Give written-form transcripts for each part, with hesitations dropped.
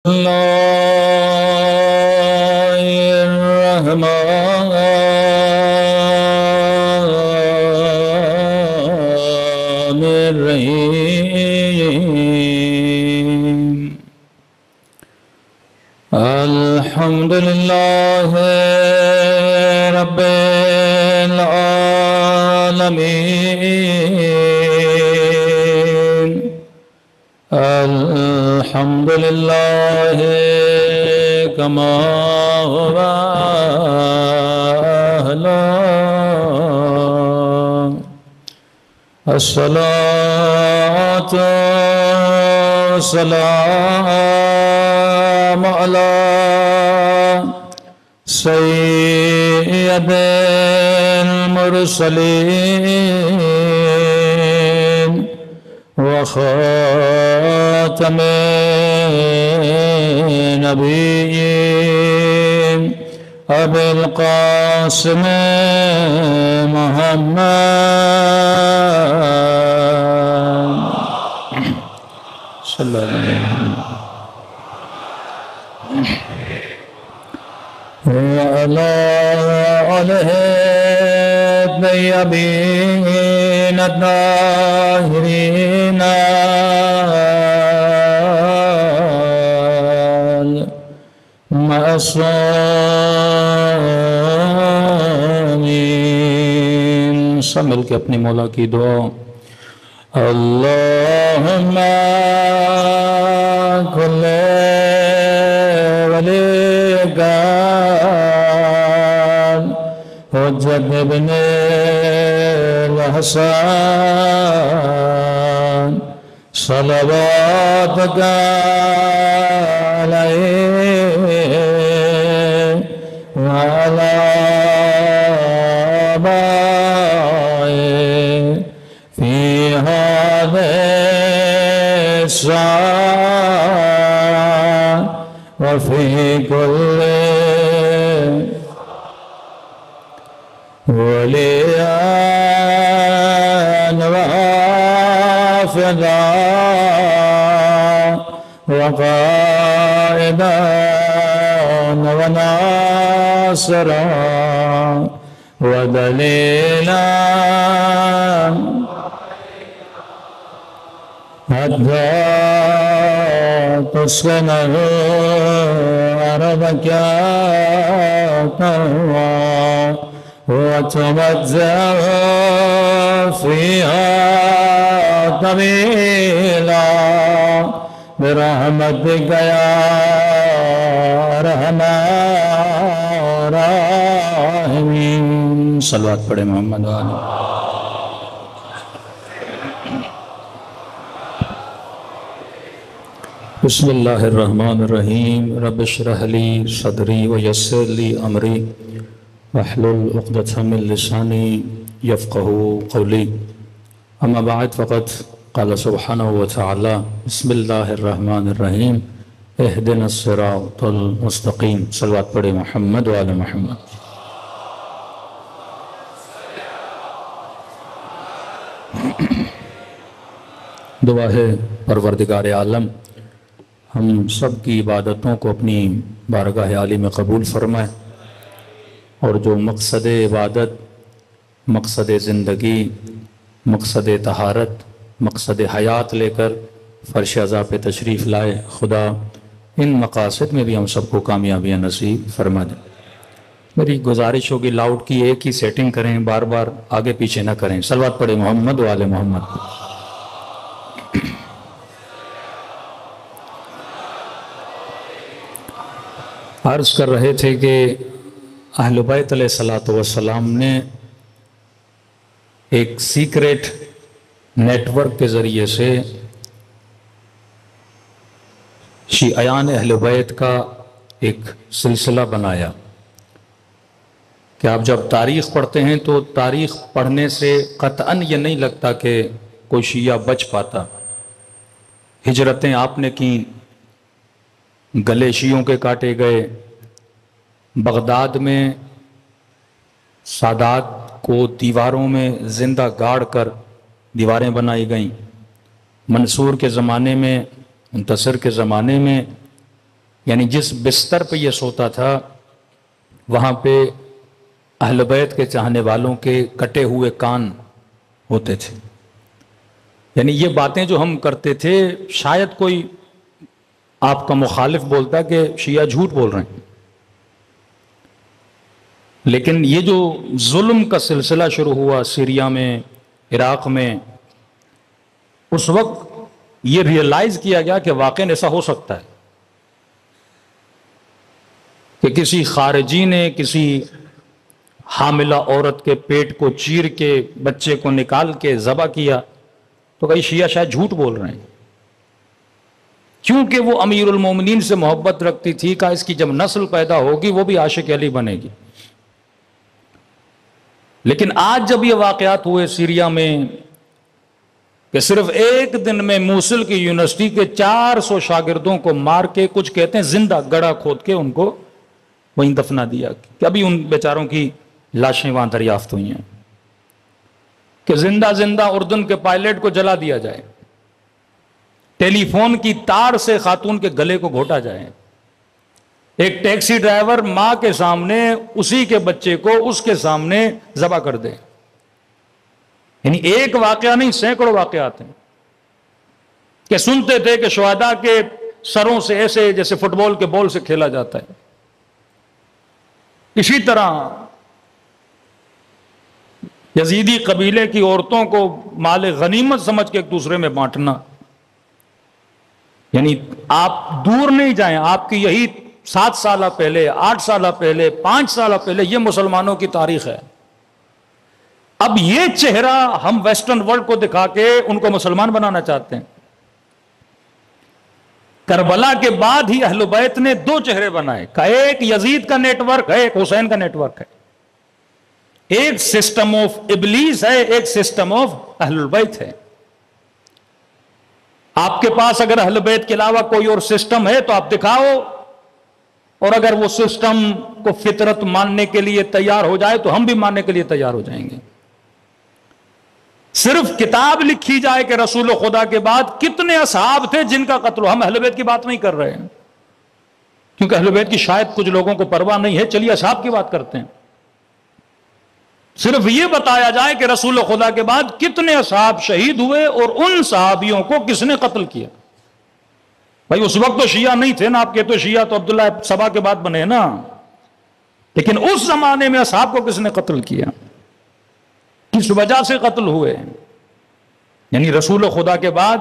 الله الرحمن الرحيم الحمد لله رب العالمين الحمد لله كما هو أهله الصلاة والسلام على سيد المرسلين وخاتم النبيين أبي القاسم محمد صلى الله عليه وسلم وعلى آله الطيبين الطاهرين المعصومين سب مل کے اپنی مولا کی دعا اللہم کل ولیک حجت ابن الحسن صلواتک علیہ وعلى آبائه في هذه الساعة وفي كل وليان وحافظا وقائدا وناصرا ودليلا حتى تسكنه أرضك طوعا وتمتع فيها طويلا برحمتك يا ارحم الراحمين صلوات پڑھے محمد والے بسم اللہ الرحمن الرحیم رب اشرح لی صدری ویسر لی امری واحلل عقدۃ من لسانی یفقهوا قولی اما بعد فقد قال سبحانہ وتعالی بسم اللہ الرحمن الرحیم اہدنا الصراط المستقیم صلوات پڑھے محمد وعلی محمد دعا ہے پروردگار عالم ہم سب کی عبادتوں کو اپنی بارگاہ عالی میں قبول فرمائے اور جو مقصد عبادت مقصد زندگی مقصد طہارت مقصد حیات لے کر فرش عزا پہ تشریف لائے خدا ان مقاصد میں بھی ہم سب کو کامیابیاں نصیب فرما دیں میری گزارش ہوگی لاؤڈ کی ایک ہی سیٹنگ کریں بار بار آگے پیچھے نہ کریں صلوات پڑھے محمد وآل محمد عرض کر رہے تھے کہ اہل بیت علیہ السلام نے ایک سیکریٹ نیٹ ورک کے ذریعے سے شیعیان اہل بیت کا ایک سلسلہ بنایا کہ آپ جب تاریخ پڑھتے ہیں تو تاریخ پڑھنے سے قطعاً یہ نہیں لگتا کہ کوئی شیعہ بچ پاتا ہجرتیں آپ نے کی گلے شیعوں کے کاٹے گئے بغداد میں سادات کو دیواروں میں زندہ گاڑ کر دیواریں بنائی گئیں منصور کے زمانے میں منتصر کے زمانے میں یعنی جس بستر پہ یہ سوتا تھا وہاں پہ اہل بیت کے چاہنے والوں کے کٹے ہوئے کان ہوتے تھے. یعنی یہ باتیں جو ہم کرتے تھے شاید کوئی آپ کا مخالف بولتا کہ شیعہ جھوٹ بول رہے ہیں، لیکن یہ جو ظلم کا سلسلہ شروع ہوا سیریا میں، عراق میں، اس وقت یہ ریئلائز کیا گیا کہ واقعاً ایسا ہو سکتا ہے کہ کسی خارجی نے کسی حاملہ عورت کے پیٹ کو چیر کے بچے کو نکال کے ذبح کیا تو کئی شیعہ شاید جھوٹ بول رہے ہیں، کیونکہ وہ امیر المومنین سے محبت رکھتی تھی کہ اس کی جب نسل پیدا ہوگی وہ بھی عاشق علی بنے گی. لیکن آج جب یہ واقعات ہوئے سیریا میں کہ صرف ایک دن میں موصل کی یونیورسٹی کے 400 شاگردوں کو مار کے، کچھ کہتے ہیں زندہ گڑھا کھود کے ان کو وہیں دفنا دیا، کہ ابھی ان بیچاروں کی لاشیں وہاں دریافت ہوئی ہیں، کہ زندہ زندہ اردن کے پائلٹ کو جلا دیا جائے، ٹیلی فون کی تار سے خاتون کے گلے کو گھوٹا جائے، ایک ٹیکسی ڈرائیور ماں کے سامنے اسی کے بچے کو اس کے سامنے ذبح کر دے. یعنی ایک واقعہ نہیں، سینکڑوں واقعات ہیں کہ سنتے تھے کہ شہداء کے سروں سے ایسے جیسے فٹ بال کے بال سے کھیلا جاتا ہے. اسی طرح یزیدی قبیلے کی عورتوں کو مال غنیمت سمجھ کے ایک دوسرے میں بانٹنا. یعنی آپ دور نہیں جائیں، آپ کی یہی 7 سالہ پہلے، 8 سالہ پہلے، 5 سالہ پہلے یہ مسلمانوں کی تاریخ ہے. اب یہ چہرہ ہم ویسٹرن ورلڈ کو دکھا کے ان کو مسلمان بنانا چاہتے ہیں. کربلا کے بعد ہی اہل بیت نے 2 چہرے بنائے، کہ ایک یزید کا نیٹ ورک ہے، ایک حسین کا نیٹ ورک ہے، ایک سسٹم آف ابلیس ہے، ایک سسٹم آف اہل بیت ہے. آپ کے پاس اگر اہل بیت کے علاوہ کوئی اور سسٹم ہے تو آپ دکھاؤ، اور اگر وہ سسٹم کو فطرت ماننے کے لیے تیار ہو جائے تو ہم بھی ماننے کے لیے تیار ہو جائیں گے. صرف کتاب لکھی جائے کہ رسول خدا کے بعد کتنے اصحاب تھے جن کا قتل ہو، ہم اہل بیت کی بات نہیں کر رہے ہیں کیونکہ اہل بیت کی شاید کچھ لوگوں کو پرواہ نہیں ہے، چلیے اصحاب کی بات کرتے ہیں. صرف یہ بتایا جائے کہ رسول خدا کے بعد کتنے اصحاب شہید ہوئے اور ان صحابیوں کو کس نے قتل کیا. بھائی اس وقت تو شیعہ نہیں تھے نا، آپ کے تو شیعہ تو عبداللہ سبا کے بعد بنے نا، لیکن اس زمانے میں اصحاب کو کس نے قتل کیا، کس وجہ سے قتل ہوئے. یعنی رسول خدا کے بعد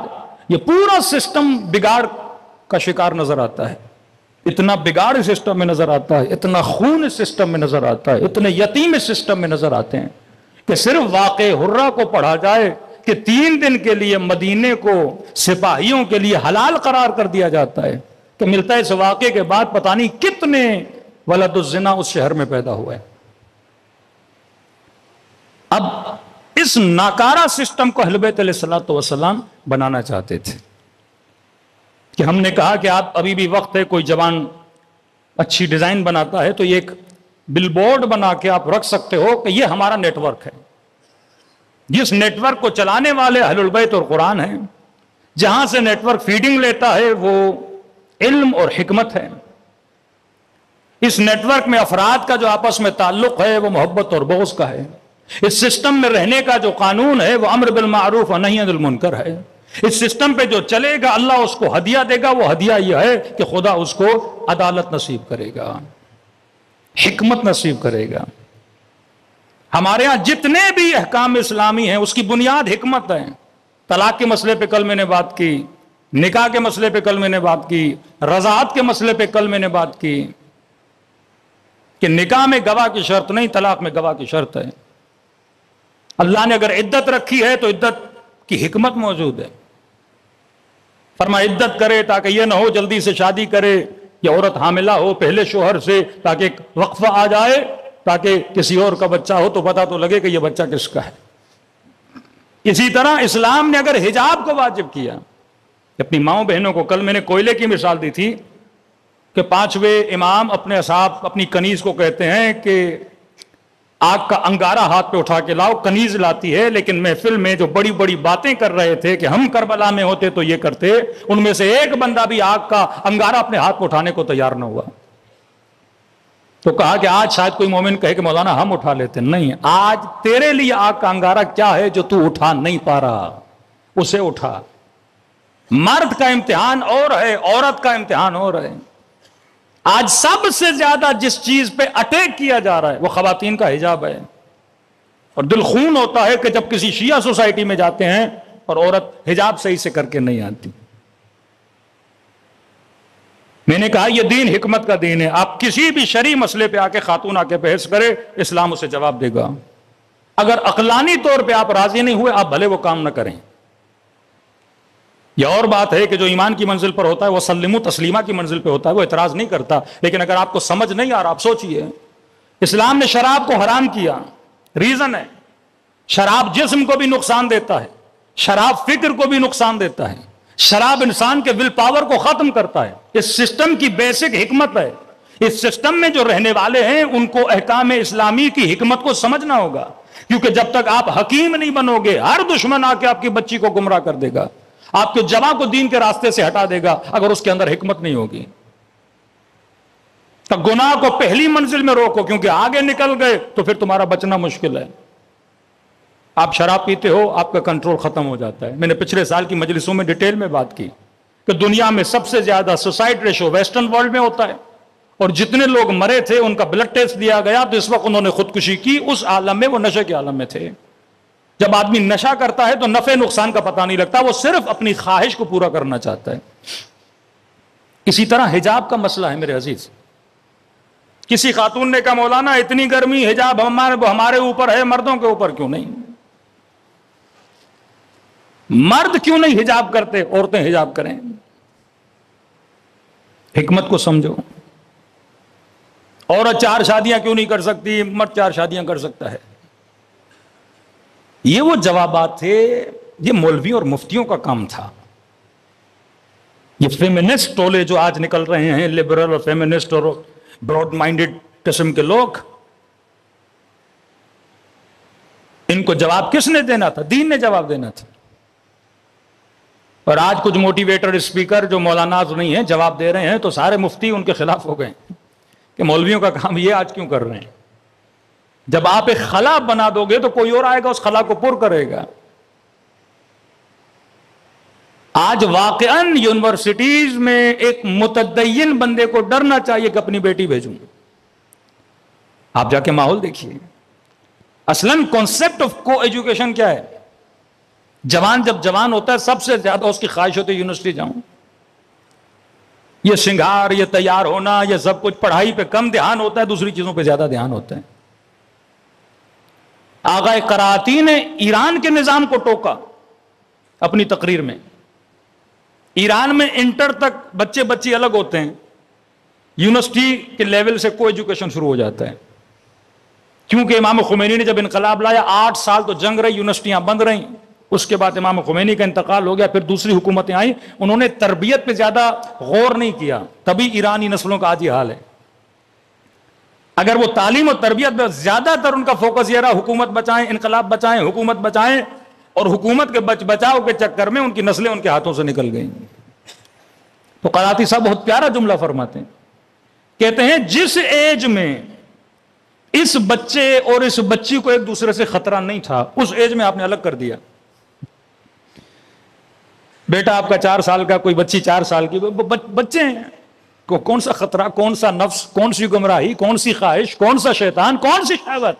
یہ پورا سسٹم بگاڑ کا شکار نظر آتا ہے. اتنا بگاڑ اس سسٹم میں نظر آتا ہے، اتنا خون اس سسٹم میں نظر آتا ہے، اتنے یتیم اس سسٹم میں نظر آتے ہیں کہ صرف واقع حرہ کو پڑھا جائے کہ 3 دن کے لیے مدینے کو سپاہیوں کے لیے حلال قرار کر دیا جاتا ہے، کہ ملتا ہے اس واقعے کے بعد پتہ نہیں کتنے ولد الزنا اس شہر میں پیدا ہوا ہے. اب اس ناکارہ سسٹم کو اہل بیت علیہ الصلوۃ والسلام بنانا چاہتے تھے کہ ہم نے کہا کہ آپ ابھی بھی وقت ہے، کوئی جوان اچھی ڈیزائن بناتا ہے تو یہ ایک بل بورڈ بنا کے آپ رکھ سکتے ہو کہ یہ ہمارا نیٹ ورک ہے. جس نیٹ ورک کو چلانے والے اہل البیت اور قرآن ہیں، جہاں سے نیٹ ورک فیڈنگ لیتا ہے وہ علم اور حکمت ہے. اس نیٹ ورک میں افراد کا جو آپس میں تعلق ہے وہ محبت اور بغض کا ہے. اس سسٹم میں رہنے کا جو قانون ہے وہ امر بالمعروف و نہی عن المنکر ہے. اس سسٹم پہ جو چلے گا اللہ اس کو ہدیہ دے گا، وہ ہدیہ یہ ہے کہ خدا اس کو عدالت نصیب کرے گا، حکمت نصیب کرے گا. ہمارے ہاں جتنے بھی احکام اسلامی ہیں اس کی بنیاد حکمت ہے. طلاق کے مسئلے پہ کل میں نے بات کی، نکاح کے مسئلے پہ کل میں نے بات کی، رضاعت کے مسئلے پہ کل میں نے بات کی کہ نکاح میں گواہ کی شرط نہیں، طلاق میں گواہ کی شرط ہے. اللہ نے اگر عدت رکھی ہے تو عدت کی حکمت موجود ہے. فرمایا عدت کرے تاکہ یہ نہ ہو جلدی سے شادی کرے، یا عورت حاملہ ہو پہلے شوہر سے تاکہ ایک وقفہ آ جائے، تاکہ کسی اور کا بچہ ہو تو پتہ تو لگے کہ یہ بچہ کس کا ہے. اسی طرح اسلام نے اگر حجاب کو واجب کیا کہ اپنی ماؤں بہنوں کو، کل میں نے کوئلے کی مثال دی تھی کہ 5ویں امام اپنے اصحاب اپنی کنیز کو کہتے ہیں کہ آگ کا انگارہ ہاتھ پہ اٹھا کے لاؤ، کنیز لاتی ہے، لیکن محفل میں جو بڑی بڑی باتیں کر رہے تھے کہ ہم کربلا میں ہوتے تو یہ کرتے، ان میں سے ایک بندہ بھی آگ کا انگارہ اپنے ہاتھ پہ اٹھانے کو تیار نہ ہوا۔ تو کہا کہ آج شاید کوئی مومن کہے کہ مولانا ہم اٹھا لیتے، نہیں، آج تیرے لیے آگ کا انگارہ کیا ہے جو تو اٹھا نہیں پا رہا، اسے اٹھا۔ مرد کا امتحان اور ہے، عورت کا امتحان اور ہے۔ آج سب سے زیادہ جس چیز پہ اٹیک کیا جا رہا ہے وہ خواتین کا حجاب ہے، اور دل خون ہوتا ہے کہ جب کسی شیعہ سوسائٹی میں جاتے ہیں اور عورت حجاب صحیح سے کر کے نہیں آتی۔ میں نے کہا یہ دین حکمت کا دین ہے، آپ کسی بھی شرعی مسئلے پہ آ کے خاتون آ کے بحث کرے، اسلام اسے جواب دے گا۔ اگر عقلانی طور پہ آپ راضی نہیں ہوئے، آپ بھلے وہ کام نہ کریں۔ یہ اور بات ہے کہ جو ایمان کی منزل پر ہوتا ہے وہ سلمو تسلیمہ کی منزل پہ ہوتا ہے، وہ اعتراض نہیں کرتا، لیکن اگر آپ کو سمجھ نہیں آ رہا، آپ سوچئے، اسلام نے شراب کو حرام کیا، ریزن ہے شراب جسم کو بھی نقصان دیتا ہے، شراب فکر کو بھی نقصان دیتا ہے، شراب انسان کے ول پاور کو ختم کرتا ہے۔ اس سسٹم کی بیسک حکمت ہے، اس سسٹم میں جو رہنے والے ہیں ان کو احکام اسلامی کی حکمت کو سمجھنا ہوگا، کیونکہ جب تک آپ حکیم نہیں بنو گے، ہر دشمن آ کے آپ کی بچی کو گمراہ کر دے گا، آپ کے جوان کو دین کے راستے سے ہٹا دے گا اگر اس کے اندر حکمت نہیں ہوگی۔ تو گناہ کو پہلی منزل میں روکو، کیونکہ آگے نکل گئے تو پھر تمہارا بچنا مشکل ہے۔ آپ شراب پیتے ہو، آپ کا کنٹرول ختم ہو جاتا ہے۔ میں نے پچھلے سال کی مجلسوں میں ڈیٹیل میں بات کی کہ دنیا میں سب سے زیادہ سوسائڈ ریشو ویسٹرن ورلڈ میں ہوتا ہے، اور جتنے لوگ مرے تھے ان کا بلڈ ٹیسٹ دیا گیا تو اس وقت انہوں نے خودکشی کی، اس عالم میں وہ نشے کے عالم میں تھے۔ جب آدمی نشہ کرتا ہے تو نفع نقصان کا پتہ نہیں لگتا، وہ صرف اپنی خواہش کو پورا کرنا چاہتا ہے۔ اسی طرح حجاب کا مسئلہ ہے میرے عزیز۔ کسی خاتون نے کہا مولانا اتنی گرمی، حجاب ہمارے اوپر ہے، مردوں کے اوپر کیوں نہیں؟ مرد کیوں نہیں حجاب کرتے، عورتیں حجاب کریں؟ حکمت کو سمجھو۔ عورت 4 شادیاں کیوں نہیں کر سکتی، مرد 4 شادیاں کر سکتا ہے؟ یہ وہ جوابات تھے، یہ مولوی اور مفتیوں کا کام تھا۔ یہ فیمنسٹ ٹولے جو آج نکل رہے ہیں، لبرل اور فیمنسٹ اور براڈ مائنڈڈ قسم کے لوگ، ان کو جواب کس نے دینا تھا؟ دین نے جواب دینا تھا۔ اور آج کچھ موٹیویٹر اسپیکر جو مولاناز نہیں ہیں جواب دے رہے ہیں تو سارے مفتی ان کے خلاف ہو گئے کہ مولویوں کا کام یہ آج کیوں کر رہے ہیں؟ جب آپ ایک خلا بنا دو گے تو کوئی اور آئے گا اس خلا کو پر کرے گا۔ آج واقعاً یونیورسٹیز میں ایک متدین بندے کو ڈرنا چاہیے کہ اپنی بیٹی بھیجوں۔ آپ جا کے ماحول دیکھیے۔ اصلاً کانسیپٹ آف کو ایجوکیشن کیا ہے؟ جوان جب جوان ہوتا ہے سب سے زیادہ اس کی خواہش ہوتی ہے یونیورسٹی جاؤں۔ یہ سنگھار، یہ تیار ہونا، یہ سب کچھ، پڑھائی پہ کم دھیان ہوتا ہے، دوسری چیزوں پہ زیادہ دھیان ہوتا ہے۔ آغا قراتی نے ایران کے نظام کو ٹوکا اپنی تقریر میں۔ ایران میں انٹر تک بچے بچی الگ ہوتے ہیں، یونیورسٹی کے لیول سے کو ایجوکیشن شروع ہو جاتا ہے، کیونکہ امام خمینی نے جب انقلاب لایا 8 سال تو جنگ رہی، یونیورسٹیاں بند رہیں، اس کے بعد امام خمینی کا انتقال ہو گیا، پھر دوسری حکومتیں آئیں، انہوں نے تربیت پہ زیادہ غور نہیں کیا، تبھی ایرانی نسلوں کا آج یہ حال ہے۔ اگر وہ تعلیم و تربیت میں زیادہ تر ان کا فوکس یہ رہا حکومت بچائیں، انقلاب بچائیں، حکومت بچائیں، اور حکومت کے بچاؤ کے چکر میں ان کی نسلیں ان کے ہاتھوں سے نکل گئیں۔ تو قراتی صاحب بہت پیارا جملہ فرماتے ہیں، کہتے ہیں جس ایج میں اس بچے اور اس بچی کو ایک دوسرے سے خطرہ نہیں تھا، اس ایج میں آپ نے الگ کر دیا۔ بیٹا آپ کا 4 سال کا، کوئی بچی 4 سال کی، بچے ہیں، کون سا خطرہ، کون سا نفس، کون سی گمراہی، کون سی خواہش، کون سا شیطان، کون سی شہوت؟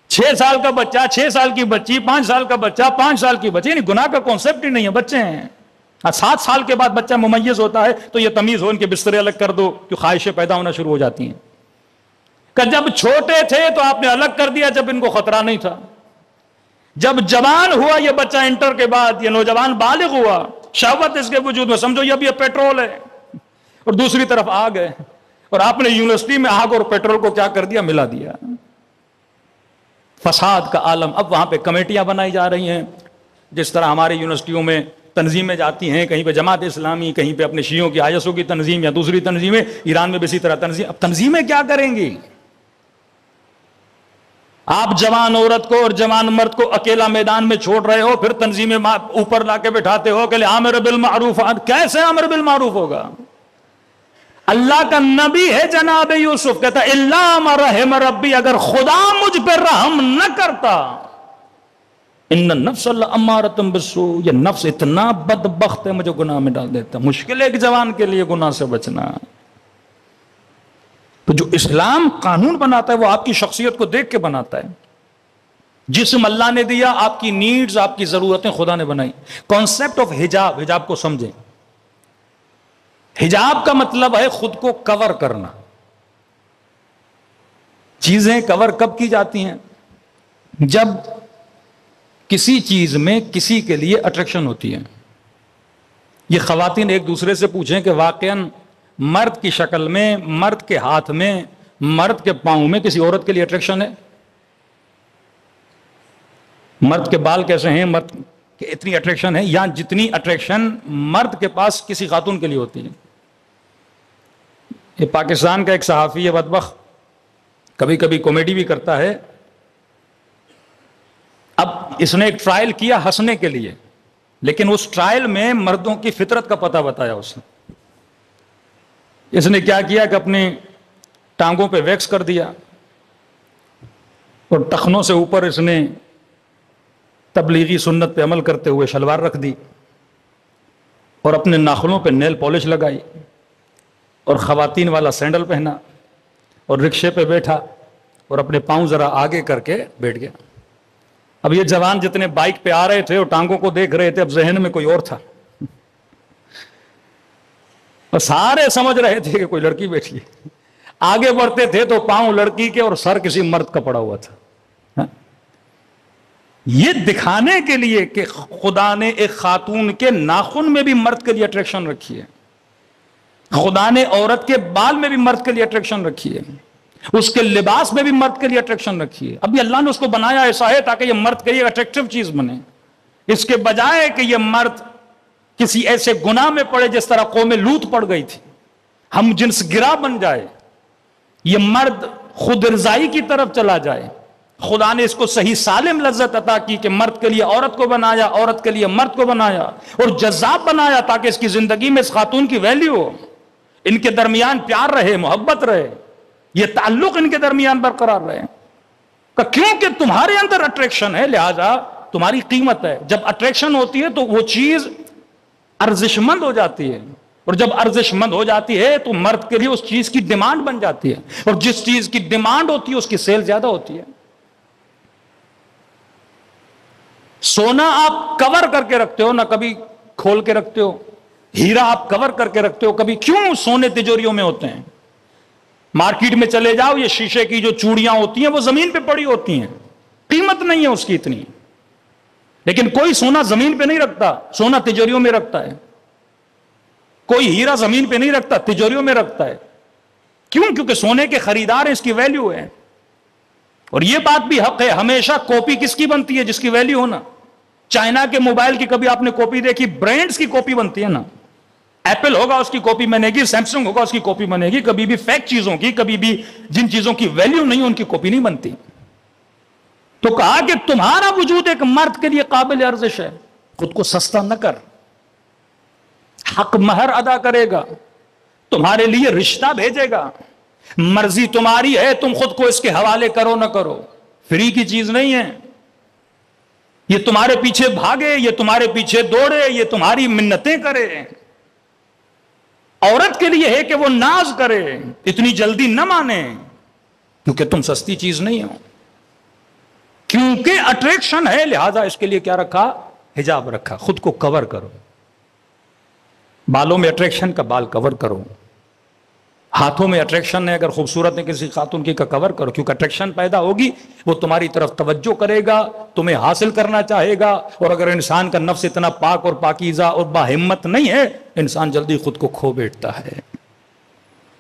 6 سال کا بچہ، 6 سال کی بچی، 5 سال کا بچہ، 5 سال کی بچی، یعنی گناہ کا کانسیپٹ ہی نہیں ہے، بچے ہیں۔ 7 سال کے بعد بچہ ممیز ہوتا ہے تو یہ تمیز ہو، ان کے بسترے الگ کر دو، کہ خواہشیں پیدا ہونا شروع ہو جاتی ہیں۔ کہ جب چھوٹے تھے تو آپ نے الگ کر دیا جب ان کو خطرہ نہیں تھا، جب جوان ہوا یہ بچہ انٹر کے بعد، یہ نوجوان بالغ ہوا، شہوت اس کے وجود میں، سمجھو اب یہ پیٹرول ہے، اور دوسری طرف آگ ہے، اور آپ نے یونیورسٹی میں آگ اور پیٹرول کو کیا کر دیا؟ ملا دیا۔ فساد کا عالم۔ اب وہاں پہ کمیٹیاں بنائی جا رہی ہیں، جس طرح ہمارے یونیورسٹیوں میں تنظیمیں جاتی ہیں، کہیں پہ جماعت اسلامی، کہیں پہ اپنے شیعوں کی آئی ایس او کی تنظیم یا دوسری تنظیمیں، ایران میں بھی اسی طرح تنظیم۔ اب تنظیمیں کیا کریں گی؟ آپ جوان عورت کو اور جوان مرد کو اکیلا میدان میں چھوڑ رہے ہو، پھر تنظیمیں اوپر لا کے بٹھاتے ہو کہ امر بالمعروف، کیسے امر بالمعروف ہوگا؟ اللہ کا نبی ہے جناب یوسف، کہتا الا ما رحم ربی، اگر خدا مجھ پہ رحم نہ کرتا، ان النفس لامارۃ بالسوء، یہ نفس اتنا بدبخت ہے مجھے گناہ میں ڈال دیتا۔ مشکل ہے ایک جوان کے لیے گناہ سے بچنا۔ تو جو اسلام قانون بناتا ہے وہ آپ کی شخصیت کو دیکھ کے بناتا ہے۔ جسم اللہ نے دیا، آپ کی نیڈز، آپ کی ضرورتیں خدا نے بنائی۔ کانسیپٹ آف حجاب، حجاب کو سمجھیں۔ حجاب کا مطلب ہے خود کو کور کرنا۔ چیزیں کور کب کی جاتی ہیں؟ جب کسی چیز میں کسی کے لیے اٹریکشن ہوتی ہے۔ یہ خواتین ایک دوسرے سے پوچھیں کہ واقعاً مرد کی شکل میں، مرد کے ہاتھ میں، مرد کے پاؤں میں کسی عورت کے لیے اٹریکشن ہے؟ مرد کے بال کیسے ہیں، مرد کے اتنی اٹریکشن ہے، یا جتنی اٹریکشن مرد کے پاس کسی خاتون کے لیے ہوتی ہے؟ یہ پاکستان کا ایک صحافی ہے بدبخت، کبھی کبھی کامیڈی بھی کرتا ہے۔ اب اس نے ایک ٹرائل کیا ہنسنے کے لیے، لیکن اس ٹرائل میں مردوں کی فطرت کا پتہ بتایا اس نے کیا کیا کہ اپنی ٹانگوں پہ ویکس کر دیا اور ٹخنوں سے اوپر اس نے تبلیغی سنت پہ عمل کرتے ہوئے شلوار رکھ دی اور اپنے ناخنوں پہ نیل پالش لگائی اور خواتین والا سینڈل پہنا اور رکشے پہ بیٹھا اور اپنے پاؤں ذرا آگے کر کے بیٹھ گیا۔ اب یہ جوان جتنے بائک پہ آ رہے تھے اور ٹانگوں کو دیکھ رہے تھے، اب ذہن میں کوئی اور تھا، اور سارے سمجھ رہے تھے کہ کوئی لڑکی بیٹھی ہے۔ آگے بڑھتے تھے تو پاؤں لڑکی کے اور سر کسی مرد کا پڑا ہوا تھا۔ یہ دکھانے کے لیے کہ خدا نے ایک خاتون کے ناخن میں بھی مرد کے لیے اٹریکشن رکھی ہے، خدا نے عورت کے بال میں بھی مرد کے لیے اٹریکشن رکھی ہے، اس کے لباس میں بھی مرد کے لیے اٹریکشن رکھی ہے۔ ابھی اللہ نے اس کو بنایا ایسا ہے تاکہ یہ مرد کے لیے اٹریکٹیو چیز بنے، اس کے بجائے کہ یہ مرد کسی ایسے گناہ میں پڑے جس طرح قوم لوط پڑ گئی تھی، ہم جنس گرا بن جائے، یہ مرد خود رضائی کی طرف چلا جائے۔ خدا نے اس کو صحیح سالم لذت عطا کی کہ مرد کے لیے عورت کو بنایا، عورت کے لیے مرد کو بنایا اور جذاب بنایا تاکہ اس کی زندگی میں اس خاتون کی ویلیو ہو، ان کے درمیان پیار رہے، محبت رہے، یہ تعلق ان کے درمیان برقرار رہے۔ کیونکہ تمہارے اندر اٹریکشن ہے لہذا تمہاری قیمت ہے۔ جب اٹریکشن ہوتی ہے تو وہ چیز ارزش مند ہو جاتی ہے، اور جب ارزش مند ہو جاتی ہے تو مرد کے لیے اس چیز کی ڈیمانڈ بن جاتی ہے، اور جس چیز کی ڈیمانڈ ہوتی ہے اس کی سیل زیادہ ہوتی ہے۔ سونا آپ کور کر کے رکھتے ہو، نہ کبھی کھول کے رکھتے ہو، ہیرا آپ کور کر کے رکھتے ہو، کبھی کیوں سونے تجوریوں میں ہوتے ہیں؟ مارکیٹ میں چلے جاؤ، یہ شیشے کی جو چوڑیاں ہوتی ہیں وہ زمین پہ پڑی ہوتی ہیں، قیمت نہیں ہے اس کی اتنی، لیکن کوئی سونا زمین پہ نہیں رکھتا، سونا تجوریوں میں رکھتا ہے۔ کوئی ہیرا زمین پہ نہیں رکھتا، تجوریوں میں رکھتا ہے۔ کیوں؟ کیونکہ سونے کے خریدار ہیں، اس کی ویلیو ہے۔ اور یہ بات بھی حق ہے، ہمیشہ کاپی کس کی بنتی ہے؟ جس کی ویلیو ہونا۔ چائنا کے موبائل کی کبھی آپ نے کاپی دیکھی؟ برانڈز کی کاپی بنتی ہے نا، ایپل ہوگا اس کی کاپی بنے گی، سیمسنگ ہوگا اس کی کاپی بنے گی، کبھی بھی فیک چیزوں کی، کبھی بھی جن چیزوں کی ویلیو نہیں ان کی کاپی نہیں بنتی۔ تو کہا کہ تمہارا وجود ایک مرد کے لیے قابل ارزش ہے، خود کو سستا نہ کر، حق مہر ادا کرے گا، تمہارے لیے رشتہ بھیجے گا، مرضی تمہاری ہے تم خود کو اس کے حوالے کرو نہ کرو، فری کی چیز نہیں ہے، یہ تمہارے پیچھے بھاگے، یہ تمہارے پیچھے دوڑے، یہ تمہاری منتیں کرے۔ عورت کے لیے ہے کہ وہ ناز کرے، اتنی جلدی نہ مانے، کیونکہ تم سستی چیز نہیں ہو، کیونکہ اٹریکشن ہے، لہذا اس کے لیے کیا رکھا؟ حجاب رکھا، خود کو کور کرو۔ بالوں میں اٹریکشن کا بال کور کرو، ہاتھوں میں اٹریکشن ہے اگر خوبصورت ہے کسی خاتون کی کا کور کرو، کیونکہ اٹریکشن پیدا ہوگی وہ تمہاری طرف توجہ کرے گا، تمہیں حاصل کرنا چاہے گا، اور اگر انسان کا نفس اتنا پاک اور پاکیزہ اور باہمت نہیں ہے، انسان جلدی خود کو کھو بیٹھتا ہے۔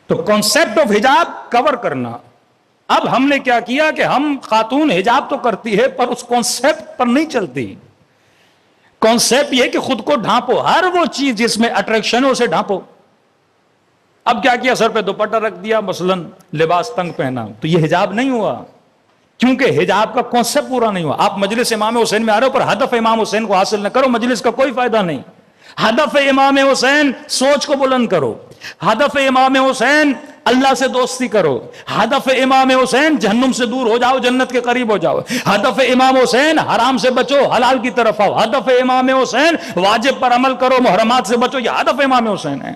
تو کانسیپٹ آف حجاب کور کرنا۔ اب ہم نے کیا کیا کہ ہم خاتون حجاب تو کرتی ہے پر اس کانسیپٹ پر نہیں چلتی۔ کانسیپٹ یہ کہ خود کو ڈھانپو، ہر وہ چیز جس میں اٹریکشن ہے اسے ڈھانپو۔ اب کیا کیا؟ سر پہ دوپٹہ رکھ دیا، مثلا لباس تنگ پہنا، تو یہ حجاب نہیں ہوا، کیونکہ حجاب کا کانسیپٹ پورا نہیں ہوا. آپ مجلس امام حسین میں آ رہے ہو پر ہدف امام حسین کو حاصل نہ کرو، مجلس کا کوئی فائدہ نہیں. ہدف امام حسین سوچ کو بلند کرو، ہدف امام حسین اللہ سے دوستی کرو، ہدف امام حسین جہنم سے دور ہو جاؤ، جنت کے قریب ہو جاؤ. ہدف امام حسین حرام سے بچو، حلال کی طرف آؤ. ہدف امام حسین واجب پر عمل کرو، محرمات سے بچو. یہ ہدف امام حسین ہے.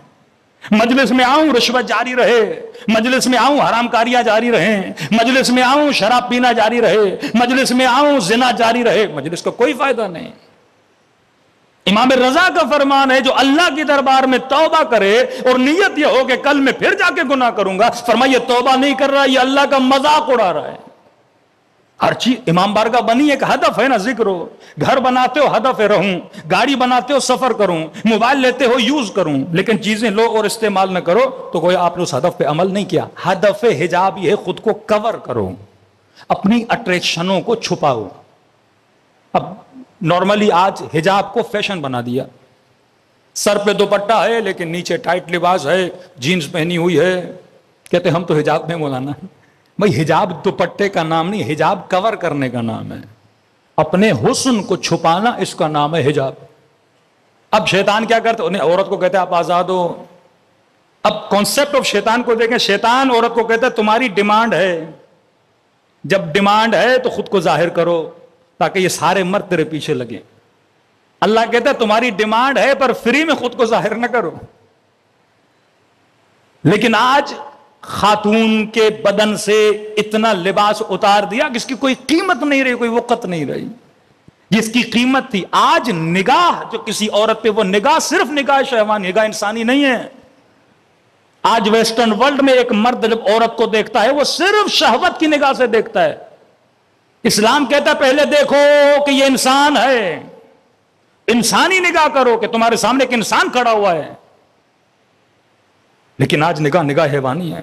مجلس میں آؤں رشوت جاری رہے، مجلس میں آؤں حرام کاریاں جاری رہیں، مجلس میں آؤں شراب پینا جاری رہے، مجلس میں آؤں زنا جاری رہے، مجلس کا کوئی فائدہ نہیں. امام رضا کا فرمان ہے جو اللہ کی دربار میں توبہ کرے اور نیت یہ ہو کہ کل میں پھر جا کے گناہ کروں گا، فرمایا یہ توبہ نہیں کر رہا، یہ اللہ کا مذاق اڑا رہا ہے. ہر چیز امام بارگاہ بنی ایک ہدف ہے نا، ذکر ہو. گھر بناتے ہو ہدف ہے رہوں، گاڑی بناتے ہو سفر کروں، موبائل لیتے ہو یوز کروں، لیکن چیزیں لو اور استعمال نہ کرو تو کوئی آپ نے اس ہدف پہ عمل نہیں کیا. ہدف حجاب یہ خود کو کور کرو، اپنی اٹریکشنوں کو چھپاؤ. اب نارملی آج حجاب کو فیشن بنا دیا، سر پہ دوپٹہ ہے لیکن نیچے ٹائٹ لباس ہے، جینز پہنی ہوئی ہے، کہتے ہم تو حجاب میں مولانا. بھائی حجاب دوپٹے کا نام نہیں، حجاب کور کرنے کا نام ہے. اپنے حسن کو چھپانا اس کا نام ہے حجاب. اب شیطان کیا کرتا ہے؟ عورت کو کہتے ہیں آپ آزاد ہو. اب کانسیپٹ آف شیطان کو دیکھیں. شیطان عورت کو کہتا ہے تمہاری ڈیمانڈ ہے، جب ڈیمانڈ ہے تو خود کو ظاہر کرو تاکہ یہ سارے مرد تیرے پیچھے لگیں. اللہ کہتا ہے تمہاری ڈیمانڈ ہے پر فری میں خود کو ظاہر نہ کرو. لیکن آج خاتون کے بدن سے اتنا لباس اتار دیا کہ اس کی کوئی قیمت نہیں رہی، کوئی وقت نہیں رہی. جس کی قیمت تھی آج نگاہ جو کسی عورت پہ، وہ نگاہ صرف نگاہ شہوانی، نگاہ انسانی نہیں ہے. آج ویسٹرن ورلڈ میں ایک مرد جب عورت کو دیکھتا ہے وہ صرف شہوت کی نگاہ سے دیکھتا ہے. اسلام کہتا ہے پہلے دیکھو کہ یہ انسان ہے، انسانی نگاہ کرو کہ تمہارے سامنے ایک انسان کھڑا ہوا ہے. لیکن آج نگاہ حیوانی ہے.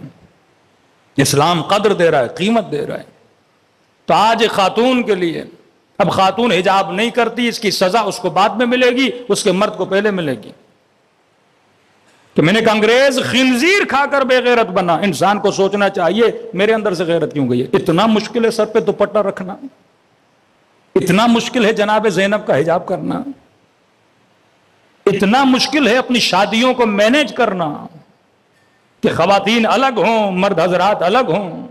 اسلام قدر دے رہا ہے، قیمت دے رہا ہے. تو آج خاتون کے لیے اب خاتون حجاب نہیں کرتی، اس کی سزا اس کو بعد میں ملے گی، اس کے مرد کو پہلے ملے گی. کہ میں نے کہا انگریز خنزیر کھا کر بے غیرت بنا. انسان کو سوچنا چاہیے میرے اندر سے غیرت کیوں گئی ہے. اتنا مشکل ہے سر پہ دوپٹہ رکھنا، اتنا مشکل ہے جناب زینب کا حجاب کرنا، اتنا مشکل ہے اپنی شادیوں کو مینیج کرنا کہ خواتین الگ ہوں، مرد حضرات الگ ہوں.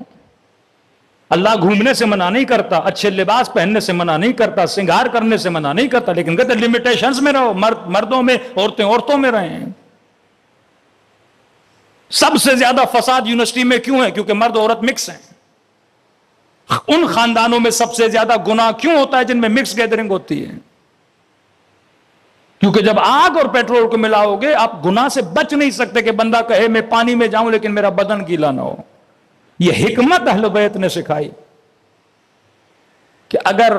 اللہ گھومنے سے منع نہیں کرتا، اچھے لباس پہننے سے منع نہیں کرتا، سنگار کرنے سے منع نہیں کرتا، لیکن کہتے لمیٹیشنز میں رہو. مردوں میں، عورتیں عورتوں میں رہیں. سب سے زیادہ فساد یونیورسٹی میں کیوں ہے؟ کیونکہ مرد عورت مکس ہیں. ان خاندانوں میں سب سے زیادہ گناہ کیوں ہوتا ہے جن میں مکس گیدرنگ ہوتی ہے؟ کیونکہ جب آگ اور پیٹرول کو ملاؤ گے آپ گناہ سے بچ نہیں سکتے کہ بندہ کہے میں پانی میں جاؤں لیکن میرا بدن گیلا نہ ہو. یہ حکمت اہل بیت نے سکھائی کہ اگر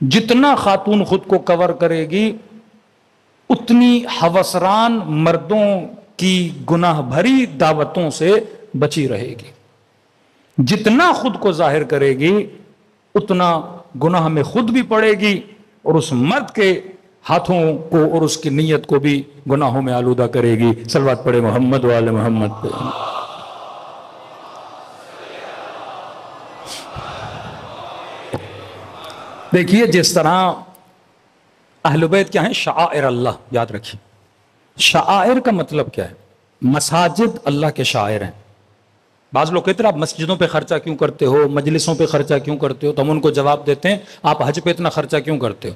جتنا خاتون خود کو کور کرے گی اتنی ہوسران مردوں کی گناہ بھری دعوتوں سے بچی رہے گی. جتنا خود کو ظاہر کرے گی اتنا گناہ میں خود بھی پڑے گی اور اس مرد کے ہاتھوں کو اور اس کی نیت کو بھی گناہوں میں آلودہ کرے گی. صلوات پڑھے محمد وآل محمد پہ. دیکھیے جس طرح اہل بیت کیا ہیں؟ شعائر اللہ. یاد رکھیے شعائر کا مطلب کیا ہے؟ مساجد اللہ کے شاعر ہیں. بعض لوگ کہتے ہیں آپ مسجدوں پہ خرچہ کیوں کرتے ہو، مجلسوں پہ خرچہ کیوں کرتے ہو؟ تو ہم ان کو جواب دیتے ہیں آپ حج پہ اتنا خرچہ کیوں کرتے ہو؟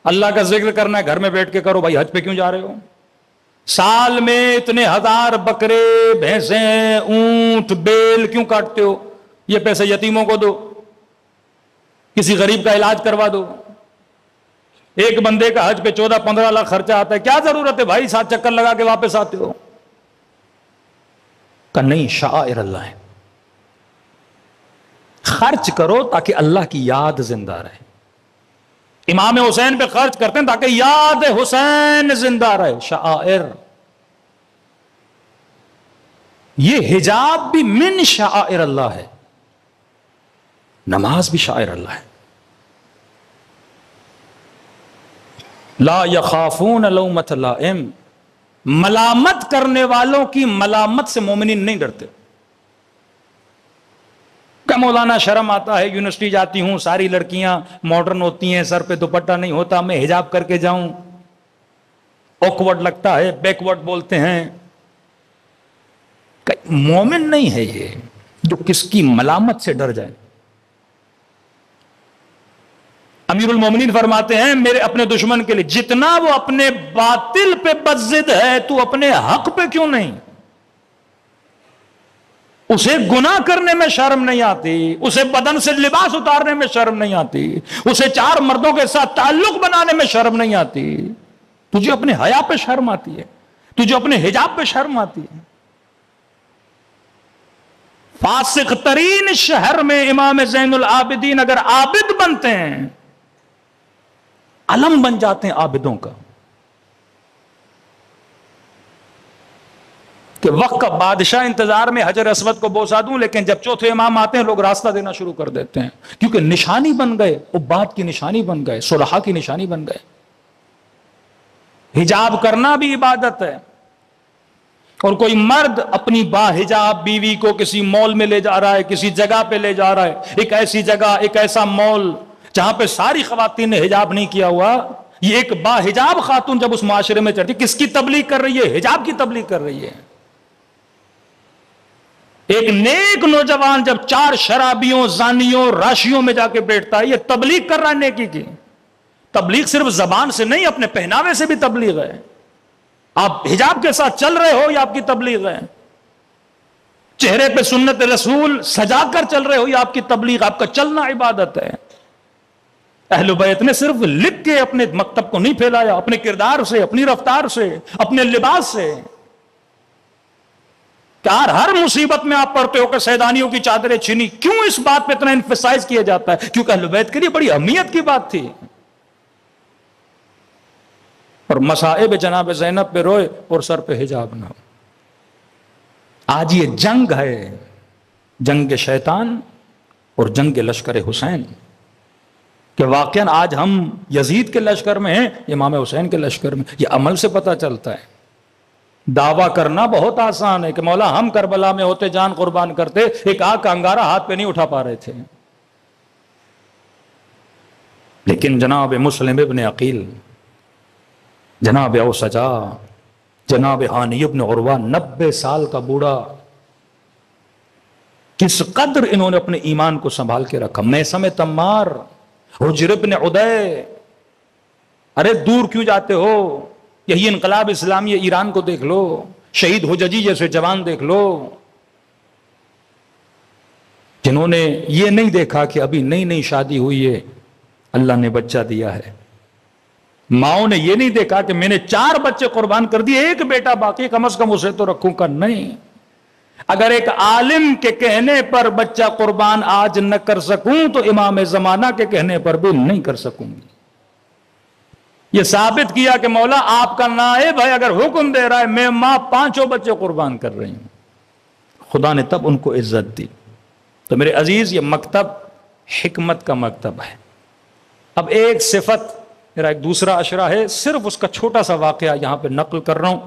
اللہ کا ذکر کرنا ہے گھر میں بیٹھ کے کرو. بھائی حج پہ کیوں جا رہے ہو؟ سال میں اتنے ہزار بکرے، بھینسیں، اونٹ، بیل کیوں کاٹتے ہو؟ یہ پیسے یتیموں کو دو، کسی غریب کا علاج کروا دو. ایک بندے کا حج پہ 14-15 لاکھ خرچہ آتا ہے، کیا ضرورت ہے بھائی 7 چکر لگا کے واپس آتے ہو؟ کہ نہیں، شعائر اللہ ہے. خرچ کرو تاکہ اللہ کی یاد زندہ رہے. امام حسین پہ خرچ کرتے ہیں تاکہ یاد حسین زندہ رہے. شعائر. یہ حجاب بھی من شعائر اللہ ہے، نماز بھی شعائر اللہ ہے. لا یخافون لومۃ لائم. ملامت کرنے والوں کی ملامت سے مومنین نہیں ڈرتے. کہ مولانا شرم آتا ہے، یونیورسٹی جاتی ہوں، ساری لڑکیاں ماڈرن ہوتی ہیں، سر پہ دوپٹہ نہیں ہوتا، میں حجاب کر کے جاؤں، اوکورڈ لگتا ہے، بیکورڈ بولتے ہیں. کہ مومن نہیں ہے یہ جو کس کی ملامت سے ڈر جائے. امیر المومنین فرماتے ہیں میرے اپنے دشمن کے لیے جتنا وہ اپنے باطل پہ بضد ہے تو اپنے حق پہ کیوں نہیں؟ اسے گناہ کرنے میں شرم نہیں آتی، اسے بدن سے لباس اتارنے میں شرم نہیں آتی، اسے 4 مردوں کے ساتھ تعلق بنانے میں شرم نہیں آتی. تجھے اپنے حیا پہ شرم آتی ہے، تجھے اپنے حجاب پہ شرم آتی ہے. فاسق ترین شہر میں امام زین العابدین اگر عابد بنتے ہیں، علم بن جاتے ہیں عابدوں کا، کہ وقت کا بادشاہ انتظار میں حجر اسود کو بوسا دوں، لیکن جب چوتھے امام آتے ہیں لوگ راستہ دینا شروع کر دیتے ہیں، کیونکہ نشانی بن گئے، عباد کی نشانی بن گئے، صلحاء کی نشانی بن گئے. حجاب کرنا بھی عبادت ہے. اور کوئی مرد اپنی باحجاب بیوی کو کسی مال میں لے جا رہا ہے، کسی جگہ پہ لے جا رہا ہے، ایک ایسی جگہ، ایک ایسا مال جہاں پہ ساری خواتین نے حجاب نہیں کیا ہوا، یہ ایک باحجاب خاتون جب اس معاشرے میں چڑھتی، کس کی تبلیغ کر رہی ہے؟ حجاب کی تبلیغ کر رہی ہے. ایک نیک نوجوان جب 4 شرابیوں، زانیوں، راشیوں میں جا کے بیٹھتا ہے، یہ تبلیغ کر رہا ہے نیکی کی. تبلیغ صرف زبان سے نہیں، اپنے پہناوے سے بھی تبلیغ ہے. آپ حجاب کے ساتھ چل رہے ہو، یہ آپ کی تبلیغ ہے. چہرے پہ سنت رسول سجا کر چل رہے ہو، یہ آپ کی تبلیغ، آپ کا چلنا عبادت ہے. اہل بیت نے صرف لکھ کے اپنے مکتب کو نہیں پھیلایا، اپنے کردار سے، اپنی رفتار سے، اپنے لباس سے. ہر مصیبت میں آپ پڑھتے ہو کہ سیدانیوں کی چادریں چھینی. کیوں اس بات پہ اتنا ایمفسائز کیا جاتا ہے؟ کیونکہ اہل بیت کے لیے بڑی اہمیت کی بات تھی. اور مصائب جناب زینب پہ روئے اور سر پہ حجاب نہ ہو. آج یہ جنگ ہے، جنگ شیطان اور جنگ لشکر حسین، کہ واقعاً آج ہم یزید کے لشکر میں ہیں، امام حسین کے لشکر میں. یہ عمل سے پتہ چلتا ہے. دعویٰ کرنا بہت آسان ہے کہ مولا ہم کربلا میں ہوتے جان قربان کرتے، ایک آگ کا انگارہ ہاتھ پہ نہیں اٹھا پا رہے تھے. لیکن جناب مسلم ابن عقیل، جناب اوسجا، جناب ہانی ابن عروہ، 90 سال کا بوڑھا، کس قدر انہوں نے اپنے ایمان کو سنبھال کے رکھا. میثم تمار، حجر ابن عدی، ارے دور کیوں جاتے ہو؟ یہی انقلاب اسلامی ایران کو دیکھ لو، شہید حججی جیسے جوان دیکھ لو، جنہوں نے یہ نہیں دیکھا کہ ابھی نئی نئی شادی ہوئی ہے، اللہ نے بچہ دیا ہے. ماؤں نے یہ نہیں دیکھا کہ میں نے 4 بچے قربان کر دیے، ایک بیٹا باقی، کم از کم اسے تو رکھوں. کا نہیں. اگر ایک عالم کے کہنے پر بچہ قربان آج نہ کر سکوں تو امام زمانہ کے کہنے پر بھی نہیں کر سکوں گی. یہ ثابت کیا کہ مولا آپ کا نائب ہے، اگر حکم دے رہا ہے، میں ماں 5 بچے قربان کر رہی ہوں. خدا نے تب ان کو عزت دی. تو میرے عزیز، یہ مکتب حکمت کا مکتب ہے. اب ایک صفت، میرا ایک دوسرا اشرہ ہے، صرف اس کا چھوٹا سا واقعہ یہاں پہ نقل کر رہا ہوں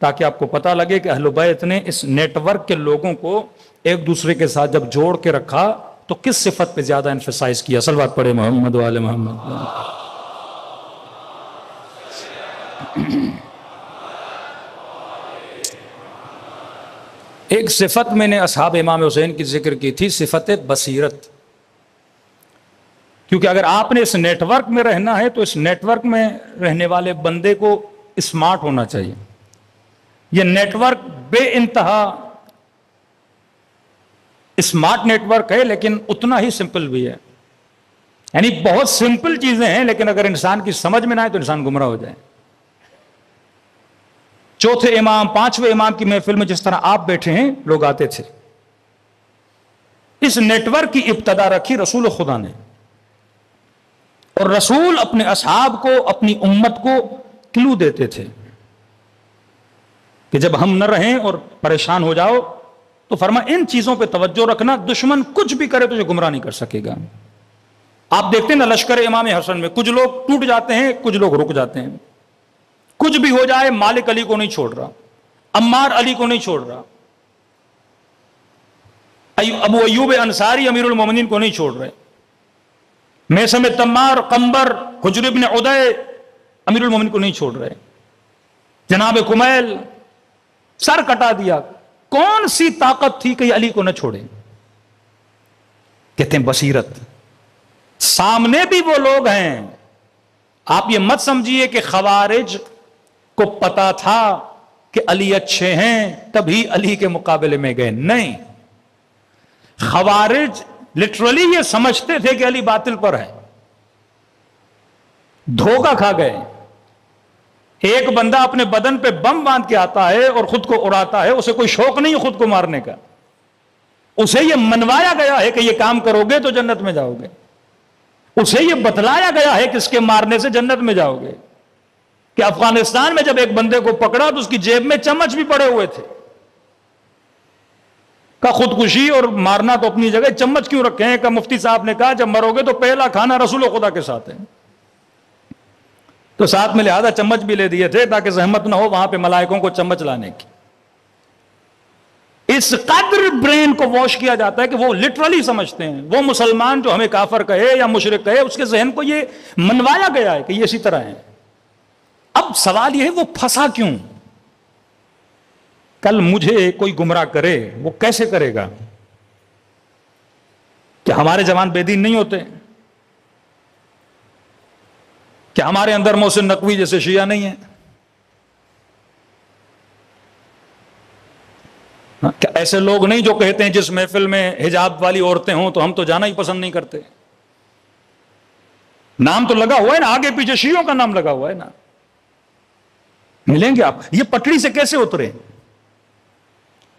تاکہ آپ کو پتہ لگے کہ اہل بیت نے اس نیٹ ورک کے لوگوں کو ایک دوسرے کے ساتھ جب جوڑ کے رکھا تو کس صفت پہ زیادہ ایمفسائز کیا. صلوات پڑھے محمد و آل محمد. ایک صفت میں نے اصحاب امام حسین کی ذکر کی تھی، صفت بصیرت. کیونکہ اگر آپ نے اس نیٹ ورک میں رہنا ہے تو اس نیٹ ورک میں رہنے والے بندے کو اسمارٹ ہونا چاہیے. یہ نیٹ ورک بے انتہا اسمارٹ نیٹ ورک ہے، لیکن اتنا ہی سمپل بھی ہے. یعنی بہت سمپل چیزیں ہیں، لیکن اگر انسان کی سمجھ میں نہ آئے تو انسان گمراہ ہو جائے. چوتھے امام، 5ویں امام کی محفل میں جس طرح آپ بیٹھے ہیں، لوگ آتے تھے. اس نیٹ ورک کی ابتدا رکھی رسول خدا نے، اور رسول اپنے اصحاب کو، اپنی امت کو کلو دیتے تھے کہ جب ہم نہ رہیں اور پریشان ہو جاؤ تو فرما ان چیزوں پہ توجہ رکھنا، دشمن کچھ بھی کرے تجھے گمراہ نہیں کر سکے گا. آپ دیکھتے ہیں نا لشکر امام حسن میں کچھ لوگ ٹوٹ جاتے ہیں، کچھ لوگ رک جاتے ہیں. کچھ بھی ہو جائے، مالک علی کو نہیں چھوڑ رہا، عمار علی کو نہیں چھوڑ رہا. ابو ایوب انصاری امیر المومنین کو نہیں چھوڑ رہے، میثم تمار، قمبر، حجر بن عدی امیر المومنین کو نہیں چھوڑ رہے، جناب کمیل سر کٹا دیا۔ کون سی طاقت تھی کہ علی کو نہ چھوڑے؟ کہتے ہیں بصیرت۔ سامنے بھی وہ لوگ ہیں، آپ یہ مت سمجھیے کہ خوارج کو پتا تھا کہ علی اچھے ہیں تبھی علی کے مقابلے میں گئے، نہیں، خوارج لٹرلی یہ سمجھتے تھے کہ علی باطل پر ہے، دھوکہ کھا گئے۔ ایک بندہ اپنے بدن پہ بم باندھ کے آتا ہے اور خود کو اڑاتا ہے، اسے کوئی شوق نہیں ہے خود کو مارنے کا، اسے یہ منوایا گیا ہے کہ یہ کام کرو گے تو جنت میں جاؤ گے، اسے یہ بتلایا گیا ہے کہ اس کے مارنے سے جنت میں جاؤ گے۔ کہ افغانستان میں جب ایک بندے کو پکڑا تو اس کی جیب میں چمچ بھی پڑے ہوئے تھے، کہ خودکشی اور مارنا تو اپنی جگہ، چمچ کیوں رکھے ہیں؟ کہ مفتی صاحب نے کہا جب مرو گے تو پہلا کھانا رسول خدا کے ساتھ ہے، تو ساتھ میں لہذا چمچ بھی لے دیے تھے تاکہ زحمت نہ ہو وہاں پہ ملائکوں کو چمچ لانے کی۔ اس قدر برین کو واش کیا جاتا ہے کہ وہ لٹرلی سمجھتے ہیں، وہ مسلمان جو ہمیں کافر کہے یا مشرک کہے اس کے ذہن کو یہ منوایا گیا ہے کہ یہ اسی طرح ہے۔ اب سوال یہ ہے وہ پھنسا کیوں؟ کل مجھے کوئی گمراہ کرے وہ کیسے کرے گا؟ کیا ہمارے جوان بے دین نہیں ہوتے؟ کیا ہمارے اندر محسن نقوی جیسے شیعہ نہیں ہیں؟ کیا ایسے لوگ نہیں جو کہتے ہیں جس محفل میں حجاب والی عورتیں ہوں تو ہم تو جانا ہی پسند نہیں کرتے؟ نام تو لگا ہوا ہے نا، آگے پیچھے شیعوں کا نام لگا ہوا ہے نا، ملیں گے آپ۔ یہ پٹڑی سے کیسے اترے؟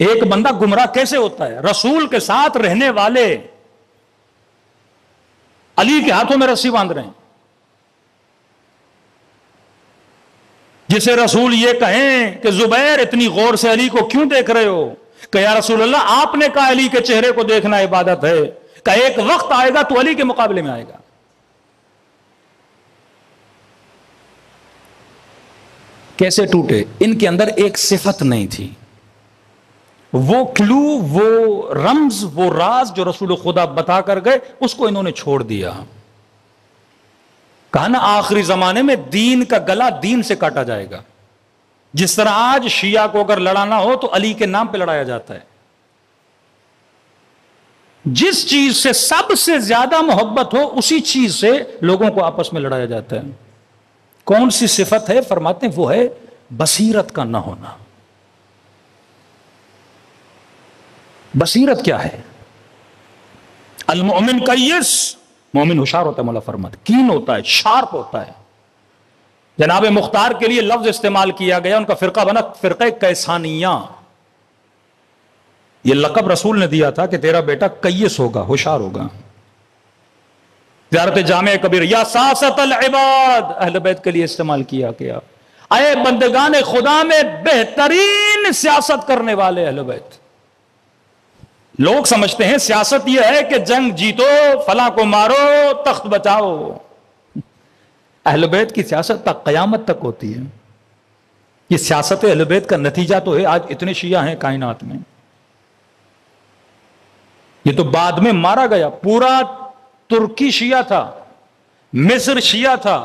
ایک بندہ گمراہ کیسے ہوتا ہے؟ رسول کے ساتھ رہنے والے علی کے ہاتھوں میں رسی باندھ رہے ہیں، جسے رسول یہ کہیں کہ زبیر اتنی غور سے علی کو کیوں دیکھ رہے ہو؟ کہ یا رسول اللہ آپ نے کہا علی کے چہرے کو دیکھنا عبادت ہے، کہ ایک وقت آئے گا تو علی کے مقابلے میں آئے گا۔ کیسے ٹوٹے؟ ان کے اندر ایک صفت نہیں تھی، وہ کلو، وہ رمز، وہ راز جو رسول خدا بتا کر گئے اس کو انہوں نے چھوڑ دیا۔ کہا نا آخری زمانے میں دین کا گلا دین سے کاٹا جائے گا۔ جس طرح آج شیعہ کو اگر لڑانا ہو تو علی کے نام پہ لڑایا جاتا ہے۔ جس چیز سے سب سے زیادہ محبت ہو اسی چیز سے لوگوں کو آپس میں لڑایا جاتا ہے۔ کون سی صفت ہے؟ فرماتے ہیں وہ ہے بصیرت کا نہ ہونا۔ بصیرت کیا ہے؟ المؤمن کیس، مومن ہوشیار ہوتا ہے، مولا فرماتے کین ہوتا ہے، شارپ ہوتا ہے۔ جناب مختار کے لیے لفظ استعمال کیا گیا، ان کا فرقہ بنا فرقہ کیسانیہ۔ یہ لقب رسول نے دیا تھا کہ تیرا بیٹا کیس ہوگا، ہوشیار ہوگا۔ زیارت جامع کبیر یا ساست العباد اہل بیت کے لیے استعمال کیا گیا، اے بندگان خدا میں بہترین سیاست کرنے والے اہل بیت۔ لوگ سمجھتے ہیں سیاست یہ ہے کہ جنگ جیتو، فلاں کو مارو، تخت بچاؤ۔ اہل بیت کی سیاست تک قیامت تک ہوتی ہے۔ یہ سیاست اہل بیت کا نتیجہ تو ہے آج اتنے شیعہ ہیں کائنات میں۔ یہ تو بعد میں مارا گیا، پورا ترکی شیعہ تھا، مصر شیعہ تھا،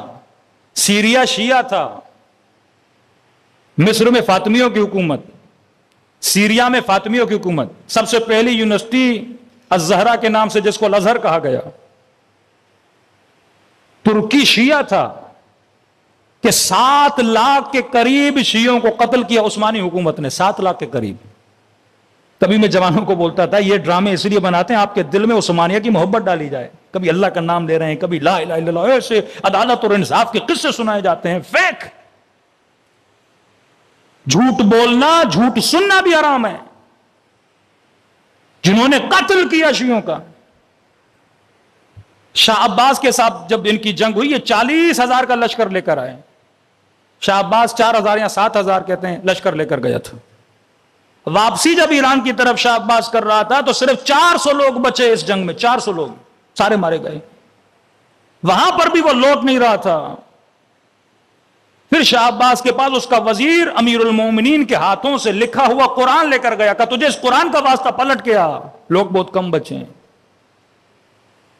سیریا شیعہ تھا۔ مصر میں فاطمیوں کی حکومت، سیریا میں فاطمیوں کی حکومت، سب سے پہلی یونیورسٹی الزہرا کے نام سے جس کو الازہر کہا گیا، ترکی شیعہ تھا کہ 7 لاکھ کے قریب شیعوں کو قتل کیا عثمانی حکومت نے، 7 لاکھ کے قریب۔ تبھی میں جوانوں کو بولتا تھا یہ ڈرامے اس لیے بناتے ہیں آپ کے دل میں عثمانیہ کی محبت ڈالی جائے، کبھی اللہ کا نام لے رہے ہیں، کبھی لا الہ الا اللہ، ایسے عدالت اور انصاف کے قصے سنائے جاتے ہیں، فیک۔ جھوٹ بولنا، جھوٹ سننا بھی حرام ہے۔ جنہوں نے قتل کیا شیعوں کا، شاہ عباس کے ساتھ جب ان کی جنگ ہوئی یہ 40,000 کا لشکر لے کر آئے۔ شاہ عباس 4,000 یا 7,000 کہتے ہیں لشکر لے کر گیا تھا۔ واپسی جب ایران کی طرف شاہ عباس کر رہا تھا تو صرف 400 لوگ بچے اس جنگ میں، 400 لوگ، سارے مارے گئے۔ وہاں پر بھی وہ لوٹ نہیں رہا تھا۔ پھر شاہ عباس کے پاس اس کا وزیر امیر المومنین کے ہاتھوں سے لکھا ہوا قرآن لے کر گیا کہ تجھے اس قرآن کا واسطہ پلٹ کے آ. لوگ بہت کم بچے ہیں.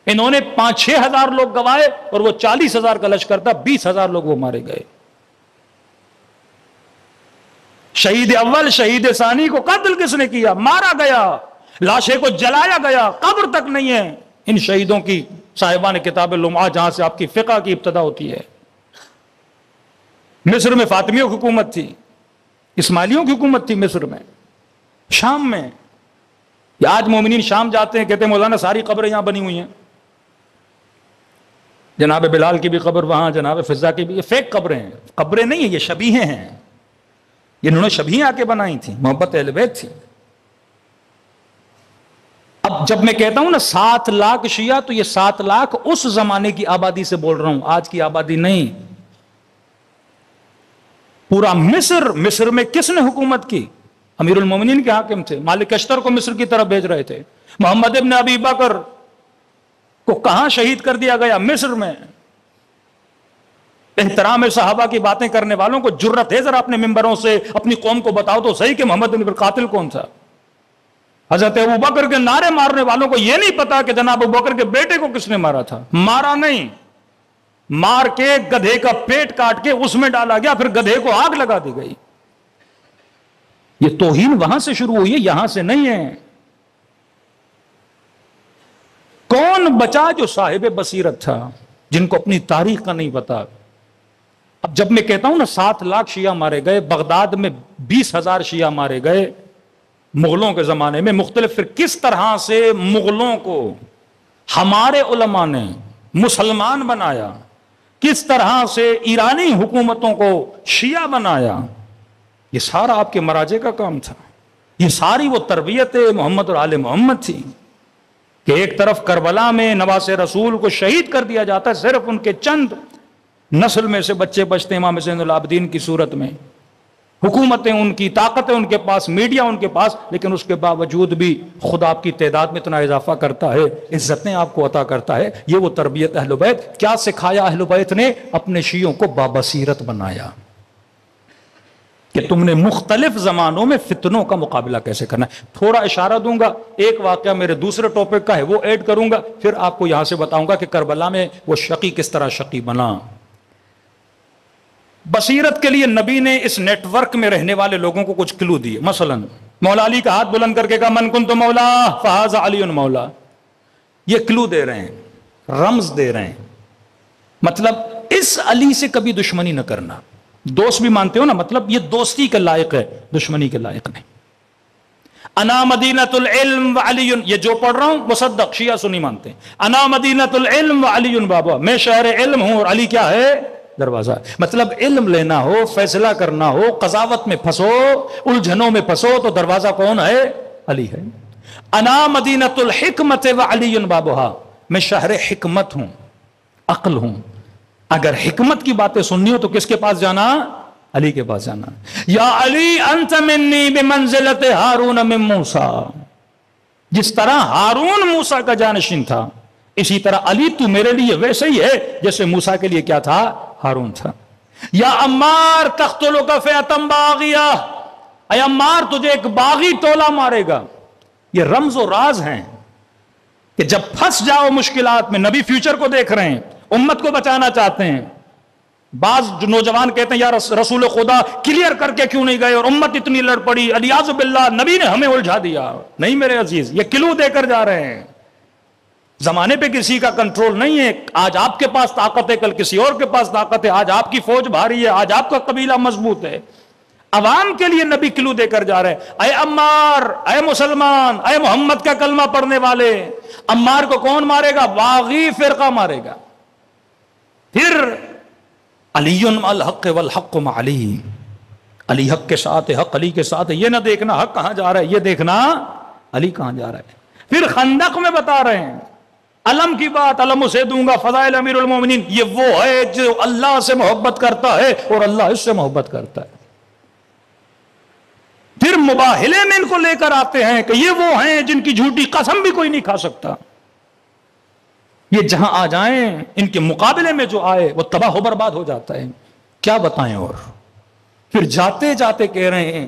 انہوں نے 5-6 ہزار لوگ گوائے اور وہ 40,000 کا لشکر تھا, 20,000 لوگ وہ مارے گئے. شہید اول شہید ثانی کو قتل کس نے کیا؟ مارا گیا. لاشیں کو جلایا گیا, قبر تک نہیں ہے. ان شہیدوں کی صاحبان کتاب لمعہ جہاں سے آپ کی فقہ کی ابتدا ہوتی ہے. مصر میں فاطمیوں کی حکومت تھی, اسماعیلیوں کی حکومت تھی مصر میں, شام میں. آج مومنین شام جاتے ہیں, کہتے ہیں مولانا ساری قبریں یہاں بنی ہوئی ہیں, جناب بلال کی بھی قبر وہاں, جناب فضا کی بھی. یہ فیک قبریں ہیں, قبریں نہیں ہیں, یہ شبیہیں ہیں. یہ انہوں نے شبیہیں آ کے بنائی تھیں, محبت اہل بیت تھی. اب جب میں کہتا ہوں نا 7 لاکھ شیعہ, تو یہ 7 لاکھ اس زمانے کی آبادی سے بول رہا ہوں, آج کی آبادی نہیں. پورا مصر میں کس نے حکومت کی؟ امیر المومنین کے حاکم تھے. مالک اشتر کو مصر کی طرف بھیج رہے تھے. محمد ابن ابی بکر کو کہاں شہید کر دیا گیا؟ مصر میں. احترام صحابہ کی باتیں کرنے والوں کو جرت ہے ذرا اپنے ممبروں سے اپنی قوم کو بتاؤ تو صحیح کہ محمد بن قاتل کون تھا. حضرت ابو بکر کے نعرے مارنے والوں کو یہ نہیں پتا کہ جناب ابو بکر کے بیٹے کو کس نے مارا تھا. مارا نہیں, مار کے گدھے کا پیٹ کاٹ کے اس میں ڈالا گیا, پھر گدھے کو آگ لگا دی گئی. یہ توہین وہاں سے شروع ہوئی ہے, یہاں سے نہیں ہے. کون بچا جو صاحب بصیرت تھا, جن کو اپنی تاریخ کا نہیں پتا. اب جب میں کہتا ہوں نا 7 لاکھ شیعہ مارے گئے, بغداد میں 20,000 شیعہ مارے گئے مغلوں کے زمانے میں. مختلف پھر کس طرح سے مغلوں کو ہمارے علماء نے مسلمان بنایا, کس طرح سے ایرانی حکومتوں کو شیعہ بنایا, یہ سارا آپ کے مراجع کا کام تھا. یہ ساری وہ تربیت محمد اور آل محمد تھی کہ ایک طرف کربلا میں نواز رسول کو شہید کر دیا جاتا ہے, صرف ان کے چند نسل میں سے بچے بچتے امام زین العابدین کی صورت میں. حکومتیں ان کی, طاقتیں ان کے پاس, میڈیا ان کے پاس, لیکن اس کے باوجود بھی خدا آپ کی تعداد میں اتنا اضافہ کرتا ہے, عزتیں آپ کو عطا کرتا ہے. یہ وہ تربیت اہل بیت. کیا سکھایا اہل بیت نے؟ اپنے شیعوں کو بابصیرت بنایا کہ تم نے مختلف زمانوں میں فتنوں کا مقابلہ کیسے کرنا ہے. تھوڑا اشارہ دوں گا, ایک واقعہ میرے دوسرے ٹاپک کا ہے وہ ایڈ کروں گا, پھر آپ کو یہاں سے بتاؤں گا کہ کربلا میں وہ شقی کس طرح شقی بنا. بصیرت کے لیے نبی نے اس نیٹ ورک میں رہنے والے لوگوں کو کچھ کلو دیے. مثلا مولا علی کا ہاتھ بلند کر کے کہا من کنت مولا فہذا علی مولا. یہ کلو دے رہے ہیں, رمز دے رہے ہیں. مطلب اس علی سے کبھی دشمنی نہ کرنا. دوست بھی مانتے ہو نا, مطلب یہ دوستی کے لائق ہے, دشمنی کے لائق نہیں. انا مدینۃ العلم وعلی, یہ جو پڑھ رہا ہوں مصدق شیعہ سنی مانتے ہیں. انا مدینۃ العلم وعلی بابا, میں شہر علم ہوں اور علی کیا ہے؟ دروازہ. مطلب علم لینا ہو, فیصلہ کرنا ہو, قضاوت میں پھنسو, الجھنوں میں پھنسو, تو دروازہ کون ہے؟ علی ہے. انا مدینۃ الحکمت وعلی بابھا, میں شہر حکمت ہوں, عقل ہوں. اگر حکمت کی باتیں سننی ہو تو کس کے پاس جانا؟ علی کے پاس جانا. یا علی انت منی بمنزلت ہارون من موسیٰ, جس طرح ہارون موسیٰ کا جانشین تھا, اسی طرح علی تو میرے لیے ویسے ہی ہے جیسے موسیٰ کے لیے کیا تھا؟ ہارون تھا. یا عمار تقتلک فئۃ باغیہ, اے عمار تجھے ایک باغی ٹولہ مارے گا. یہ رمز و راز ہیں کہ جب پھنس جاؤ مشکلات میں. نبی فیوچر کو دیکھ رہے ہیں, امت کو بچانا چاہتے ہیں. بعض جو نوجوان کہتے ہیں یا رسول خدا کلیئر کر کے کیوں نہیں گئے اور امت اتنی لڑ پڑی, الیاذ باللہ نبی نے ہمیں الجھا دیا. نہیں میرے عزیز, یہ کلو دے کر جا رہے ہیں. زمانے پہ کسی کا کنٹرول نہیں ہے. آج آپ کے پاس طاقت ہے, کل کسی اور کے پاس طاقت ہے. آج آپ کی فوج بھاری ہے, آج آپ کا قبیلہ مضبوط ہے. عوام کے لیے نبی کلو دے کر جا رہے ہیں. اے عمار, اے مسلمان, اے محمد کا کلمہ پڑھنے والے, عمار کو کون مارے گا؟ باغی فرقہ مارے گا. پھر علی مع الحق والحق مع علی, علی حق کے ساتھ ہے, حق علی کے ساتھ ہے. یہ نہ دیکھنا حق کہاں جا رہا ہے, یہ دیکھنا علی کہاں جا رہا ہے. پھر خندق میں بتا رہے ہیں علم کی بات, علم اسے دوں گا, فضائل امیر المومنین. یہ وہ ہے جو اللہ سے محبت کرتا ہے اور اللہ اس سے محبت کرتا ہے. پھر مباہلے میں ان کو لے کر آتے ہیں کہ یہ وہ ہیں جن کی جھوٹی قسم بھی کوئی نہیں کھا سکتا. یہ جہاں آ جائیں, ان کے مقابلے میں جو آئے وہ تباہ و برباد ہو جاتا ہے. کیا بتائیں؟ اور پھر جاتے جاتے کہہ رہے ہیں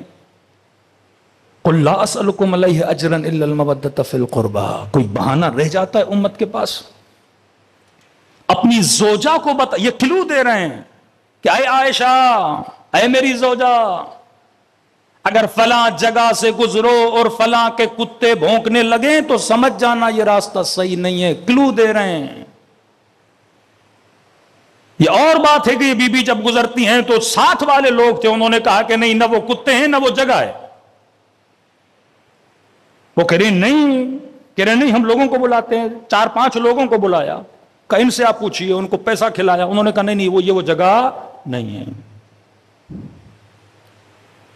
قُلْ لَا أَسْأَلُكُمْ عَلَيْهِ أَجْرًا إِلَّا الْمَوَدَّةَ فِي الْقُرْبَى. کوئی بہانہ رہ جاتا ہے امت کے پاس؟ اپنی زوجہ کو یہ کلو دے رہے ہیں کہ اے عائشہ، اے میری زوجہ، اگر فلاں جگہ سے گزرو اور فلاں کے کتے بھونکنے لگیں تو سمجھ جانا یہ راستہ صحیح نہیں ہے. کلو دے رہے ہیں. یہ اور بات ہے کہ یہ بی بی جب گزرتی ہیں تو ساتھ والے لوگ تھے، انہوں نے کہا کہ نہیں، نہ وہ کتے ہیں نہ وہ جگہ ہے. وہ کہہ رہے نہیں، ہم لوگوں کو بلاتے ہیں. 4-5 لوگوں کو بلایا، کہ ان سے آپ پوچھئے، ان کو پیسہ کھلایا. انہوں نے کہا نہیں، وہ جگہ نہیں ہے.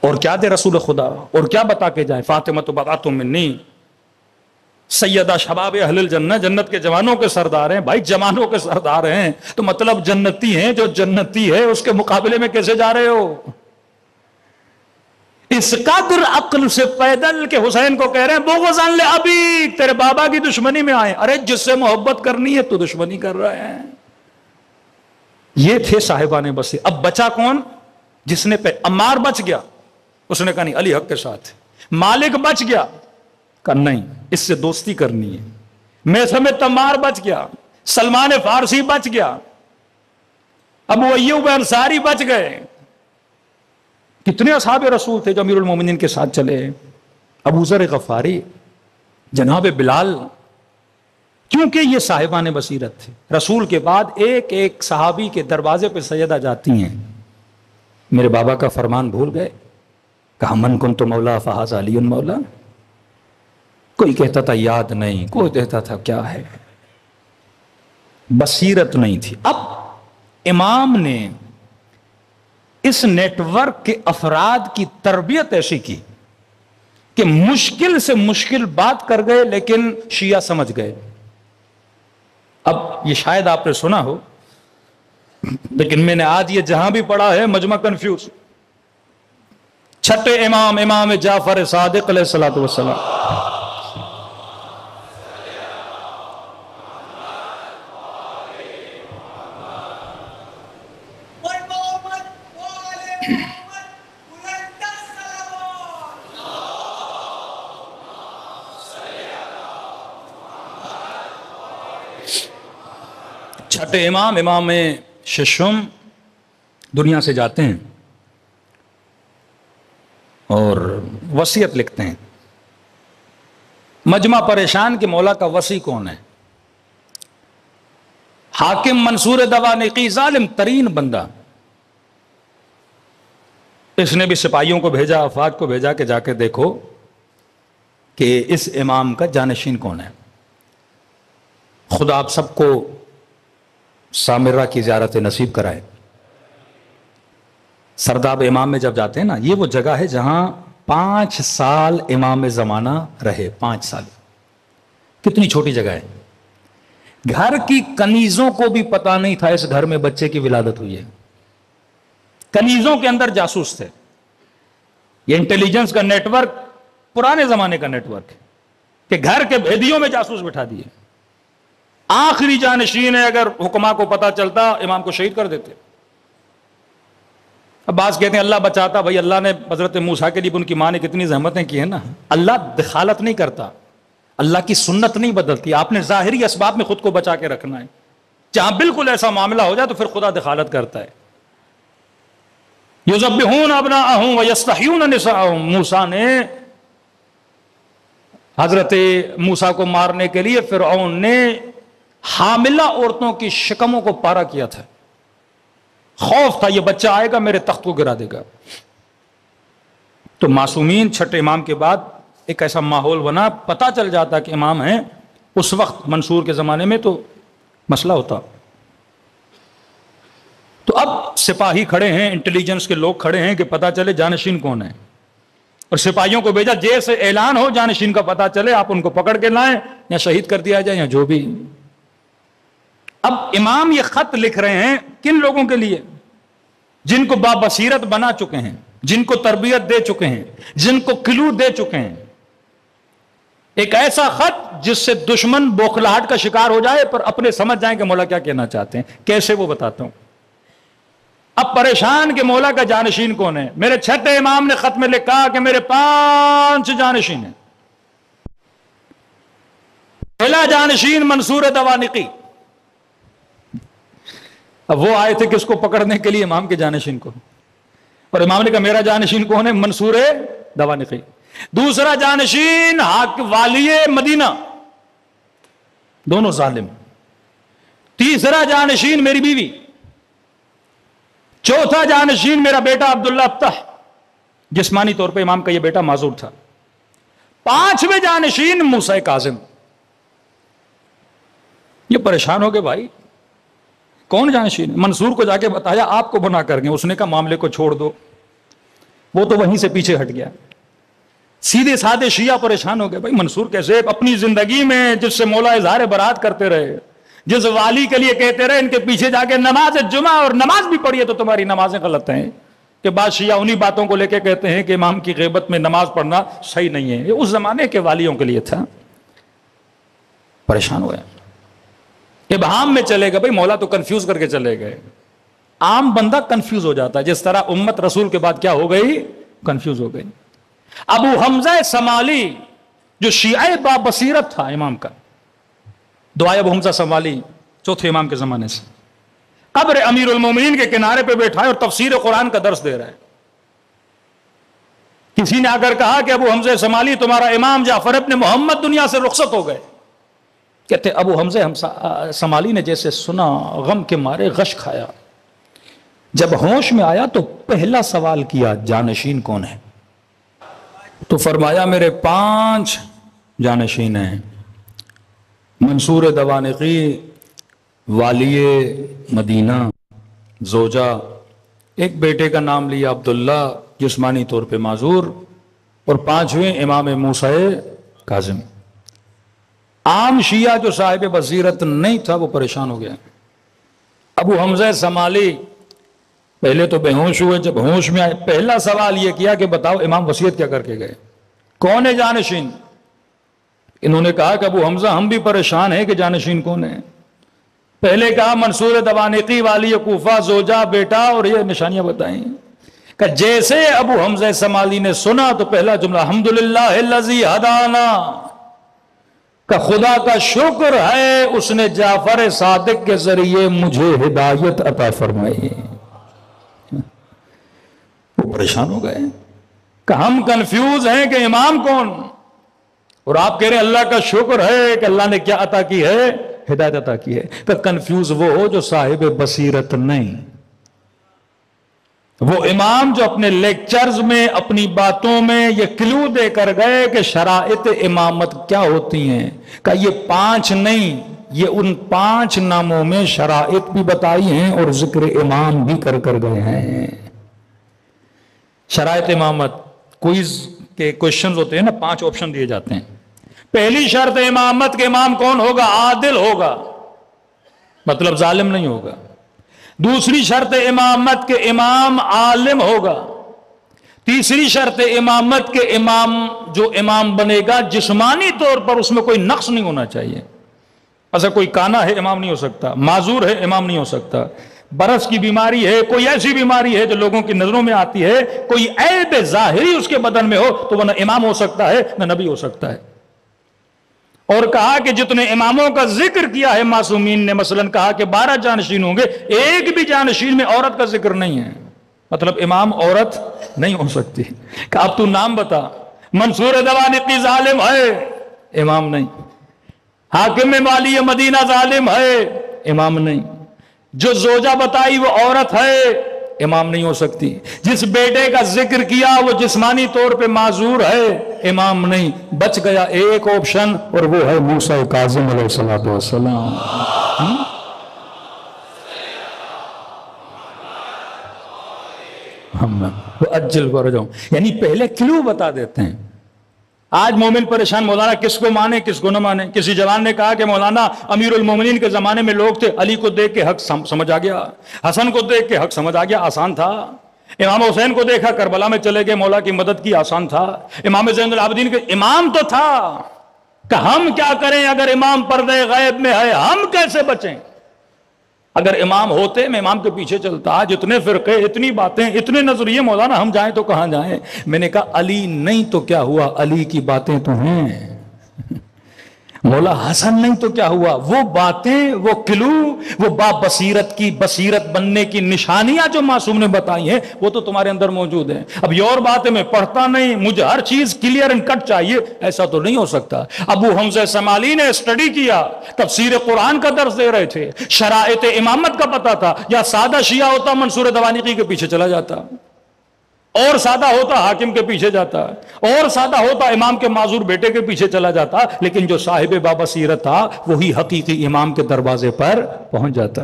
اور کیا دے رسول خدا، اور کیا بتا کے جائیں؟ فاطمہ تو بضعۃ منی، سیدہ شباب اہل الجنہ، جنت کے جوانوں کے سردار ہیں. بھائی جوانوں کے سردار ہیں تو مطلب جنتی ہیں. جو جنتی ہے اس کے مقابلے میں کیسے جا رہے ہو؟ اس قدر عقل سے پیدل کے حسین کو کہہ رہے ہیں بغضاً لأبی، تیرے بابا کی دشمنی میں آئے. ارے جس سے محبت کرنی ہے تو دشمنی کر رہے ہیں. یہ تھے صاحبان بصیر. اب بچا کون؟ جس نے عمار بچ گیا، اس نے کہا نہیں، علی حق کے ساتھ. مالک بچ گیا، کہا نہیں، اس سے دوستی کرنی ہے. میں سمیت تمار بچ گیا، سلمان فارسی بچ گیا، ابو ایوب انصاری بچ گئے. کتنے اصحاب رسول تھے جو امیر المومنین کے ساتھ چلے؟ ابو ذر غفاری، جناب بلال. کیونکہ یہ صاحبان بصیرت تھے. رسول کے بعد ایک ایک صحابی کے دروازے پہ سیدہ جاتی ہیں، میرے بابا کا فرمان بھول گئے؟ کہا من کنت مولا فہذا علی مولا. کوئی کہتا تھا یاد نہیں، کوئی کہتا تھا کیا ہے. بصیرت نہیں تھی. اب امام نے اس نیٹ ورک کے افراد کی تربیت ایسی کی کہ مشکل سے مشکل بات کر گئے لیکن شیعہ سمجھ گئے. اب یہ شاید آپ نے سنا ہو، لیکن میں نے آج یہ جہاں بھی پڑھا ہے مجمع کنفیوز. چھٹے امام، امام جعفر صادق علیہ الصلوۃ والسلام، چھٹے امام، امام ششم دنیا سے جاتے ہیں اور وصیت لکھتے ہیں. مجمع پریشان کہ مولا کا وصی کون ہے؟ حاکم منصور دوانقی، ظالم ترین بندہ. اس نے بھی سپاہیوں کو بھیجا، افواج کو بھیجا کہ جا کے دیکھو کہ اس امام کا جانشین کون ہے. خدا آپ سب کو سامرہ کی زیارت نصیب کرائے. سرداب امام میں جب جاتے ہیں نا، یہ وہ جگہ ہے جہاں 5 سال امام زمانہ رہے. 5 سال، کتنی چھوٹی جگہ ہے. گھر کی کنیزوں کو بھی پتا نہیں تھا اس گھر میں بچے کی ولادت ہوئی ہے. کنیزوں کے اندر جاسوس تھے. یہ انٹیلیجنس کا نیٹ ورک پرانے زمانے کا نیٹ ورک ہے کہ گھر کے بھیدیوں میں جاسوس بٹھا دیے. آخری جانشین ہے، اگر حکما کو پتا چلتا امام کو شہید کر دیتے. اب بعض کہتے ہیں اللہ بچاتا. بھائی اللہ نے حضرت موسیٰ کے لیے ان کی ماں نے کتنی زحمتیں کی ہیں نا. اللہ دخالت نہیں کرتا، اللہ کی سنت نہیں بدلتی. آپ نے ظاہری اسباب میں خود کو بچا کے رکھنا ہے. جہاں بالکل ایسا معاملہ ہو جائے تو پھر خدا دخالت کرتا ہے. یذبحون ابناءہم ویستحیون نساءہم. موسیٰ نے حضرت موسیٰ کو مارنے کے لیے فرعون نے حاملہ عورتوں کی شکموں کو پارا کیا تھا. خوف تھا یہ بچہ آئے گا میرے تخت کو گرا دے گا. تو معصومین چھٹے امام کے بعد ایک ایسا ماحول بنا، پتہ چل جاتا کہ امام ہیں. اس وقت منصور کے زمانے میں تو مسئلہ ہوتا. تو اب سپاہی کھڑے ہیں، انٹیلیجنس کے لوگ کھڑے ہیں کہ پتہ چلے جانشین کون ہے. اور سپاہیوں کو بھیجا جیسے اعلان ہو جانشین کا پتہ چلے آپ ان کو پکڑ کے لائیں، یا شہید کر دیا جائے یا جو بھی. اب امام یہ خط لکھ رہے ہیں کن لوگوں کے لیے؟ جن کو بابصیرت بنا چکے ہیں، جن کو تربیت دے چکے ہیں، جن کو کلو دے چکے ہیں. ایک ایسا خط جس سے دشمن بوکھلاہٹ کا شکار ہو جائے پر اپنے سمجھ جائیں کہ مولا کیا کہنا چاہتے ہیں. کیسے وہ بتاتا ہوں. اب پریشان کہ مولا کا جانشین کون ہے؟ میرے چھٹے امام نے خط میں لکھا کہ میرے 5 جانشین ہیں. پہلا جانشین منصور دوانقی. اب وہ آئے تھے کس کو پکڑنے کے لیے؟ امام کے جانشین کو. اور امام نے کہا میرا جانشین کون ہے؟ منصور دوانقی. دوسرا جانشین والی مدینہ، دونوں ظالم. تیسرا جانشین میری بیوی. چوتھا جانشین میرا بیٹا عبداللہ ابتح، جسمانی طور پہ امام کا یہ بیٹا معذور تھا. 5ویں جانشین موسیٰ کاظم. یہ پریشان ہو گئے بھائی کون جانشین؟ منصور کو جا کے بتایا آپ کو بنا کر گئے. اس نے کہا معاملے کو چھوڑ دو. وہ تو وہیں سے پیچھے ہٹ گیا. سیدھے سادے شیعہ پریشان ہو گئے بھائی منصور کیسے؟ اپنی زندگی میں جس سے مولا اظہار برات کرتے رہے، جس والی کے لیے کہتے رہے ان کے پیچھے جا کے نماز جمعہ اور نماز بھی پڑھیے تو تمہاری نمازیں غلط ہیں. کہ بعض شیعہ انہی باتوں کو لے کے کہتے ہیں کہ امام کی غیبت میں نماز پڑھنا صحیح نہیں ہے. یہ اس زمانے کے والیوں کے لیے تھا. پریشان ہوئے، ابہام میں چلے گئے بھائی. مولا تو کنفیوز کر کے چلے گئے. عام بندہ کنفیوز ہو جاتا ہے جس طرح امت رسول کے بعد کیا ہو گئی؟ کنفیوز ہو گئی. ابو حمزہ سمالی جو شیعہ با بصیرت تھا امام کا، دعائے ابو حمزہ سمالی چوتھے امام کے زمانے سے قبر امیر المومنین کے کنارے پہ بیٹھا ہے اور تفسیر قرآن کا درس دے رہا ہے. کسی نے آ کر کہا کہ ابو حمزہ سمالی تمہارا امام جعفر ابن محمد دنیا سے رخصت ہو گئے. کہتے ابو حمزہ سمالی نے جیسے سنا غم کے مارے غش کھایا. جب ہوش میں آیا تو پہلا سوال کیا جانشین کون ہے؟ تو فرمایا میرے 5 جانشین ہیں. منصور دوانقی، والی مدینہ، زوجہ، ایک بیٹے کا نام لیا عبداللہ جسمانی طور پہ معذور، اور 5ویں امام موسیٰ کاظم. عام شیعہ جو صاحب بصیرت نہیں تھا وہ پریشان ہو گیا. ابو حمزہ سمالی پہلے تو بے ہوش ہوئے. جب ہوش میں آئے پہلا سوال یہ کیا کہ بتاؤ امام وصیت کیا کر کے گئے؟ کون ہے جانشین؟ انہوں نے کہا کہ ابو حمزہ ہم بھی پریشان ہیں کہ جانشین کون ہے. پہلے کہا منصور دوانقی، والی کوفہ، زوجہ، بیٹا، اور یہ نشانیاں بتائیں. کہ جیسے ابو حمزہ سمالی نے سنا تو پہلا جملہ الحمدللہ الذی ہدانا، کہ خدا کا شکر ہے اس نے جعفر صادق کے ذریعے مجھے ہدایت عطا فرمائی. وہ پریشان ہو گئے کہ ہم کنفیوز ہیں کہ امام کون، اور آپ کہہ رہے ہیں اللہ کا شکر ہے کہ اللہ نے کیا عطا کی ہے؟ ہدایت عطا کی ہے. کہ کنفیوز وہ ہو جو صاحب بصیرت نہیں. وہ امام جو اپنے لیکچرز میں اپنی باتوں میں یہ کلو دے کر گئے کہ شرائط امامت کیا ہوتی ہیں. کہ یہ 5 نہیں، یہ ان 5 ناموں میں شرائط بھی بتائی ہیں اور ذکر امام بھی کر گئے ہیں. شرائط امامت کوئز کے کوئسچنز ہوتے ہیں نا، 5 آپشن دیے جاتے ہیں. پہلی شرط امامت کے امام کون ہوگا؟ عادل ہوگا، مطلب ظالم نہیں ہوگا. دوسری شرط امامت کے امام عالم ہوگا. تیسری شرط امامت کے امام جو امام بنے گا جسمانی طور پر اس میں کوئی نقص نہیں ہونا چاہیے. ایسا کوئی کانا ہے امام نہیں ہو سکتا، معذور ہے امام نہیں ہو سکتا، برس کی بیماری ہے، کوئی ایسی بیماری ہے جو لوگوں کی نظروں میں آتی ہے، کوئی عیب ظاہری اس کے بدن میں ہو تو وہ نہ امام ہو سکتا ہے نہ نبی ہو سکتا ہے. اور کہا کہ جتنے اماموں کا ذکر کیا ہے معصومین نے، مثلا کہا کہ 12 جانشین ہوں گے، ایک بھی جانشین میں عورت کا ذکر نہیں ہے، مطلب امام عورت نہیں ہو سکتی. کہ اب تو نام بتا. منصور دوانقی ظالم ہے، امام نہیں. حاکم والی مدینہ ظالم ہے، امام نہیں. جو زوجہ بتائی وہ عورت ہے، امام نہیں ہو سکتی. جس بیٹے کا ذکر کیا وہ جسمانی طور پہ معذور ہے، امام نہیں. بچ گیا ایک آپشن اور وہ ہے موسیٰ کاظم علیہ السلام. ہم اجل فرجوں، یعنی پہلے کلو بتا دیتے ہیں. آج مومن پریشان، مولانا کس کو مانے کس کو نہ مانے. کسی جوان نے کہا کہ مولانا امیر المومنین کے زمانے میں لوگ تھے، علی کو دیکھ کے حق سمجھ آ گیا، حسن کو دیکھ کے حق سمجھ آ گیا، آسان تھا. امام حسین کو دیکھا کربلا میں چلے گئے، مولا کی مدد کی، آسان تھا. امام زین العابدین کے امام تو تھا، کہ ہم کیا کریں اگر امام پردے غیب میں ہے، ہم کیسے بچیں. اگر امام ہوتے میں امام کے پیچھے چلتا. جتنے فرقے، اتنی باتیں، اتنے نظریے، مولانا ہم جائیں تو کہاں جائیں. میں نے کہا علی نہیں تو کیا ہوا، علی کی باتیں تو ہیں. مولا حسن نہیں تو کیا ہوا، وہ باتیں، وہ کلو، وہ با بصیرت کی بصیرت بننے کی نشانیاں جو معصوم نے بتائی ہیں وہ تو تمہارے اندر موجود ہیں. اب یہ اور بات ہے میں پڑھتا نہیں، مجھے ہر چیز کلیئر اینڈ کٹ چاہیے، ایسا تو نہیں ہو سکتا. ابو حمزہ سمالی نے اسٹڈی کیا، تفسیر قرآن کا درس دے رہے تھے، شرائط امامت کا پتہ تھا. یا سادہ شیعہ ہوتا منصور دوانیقی کے پیچھے چلا جاتا، اور سادہ ہوتا حاکم کے پیچھے جاتا، اور سادہ ہوتا امام کے معذور بیٹے کے پیچھے چلا جاتا. لیکن جو صاحب بابصیرت تھا وہی حقیقی امام کے دروازے پر پہنچ جاتا.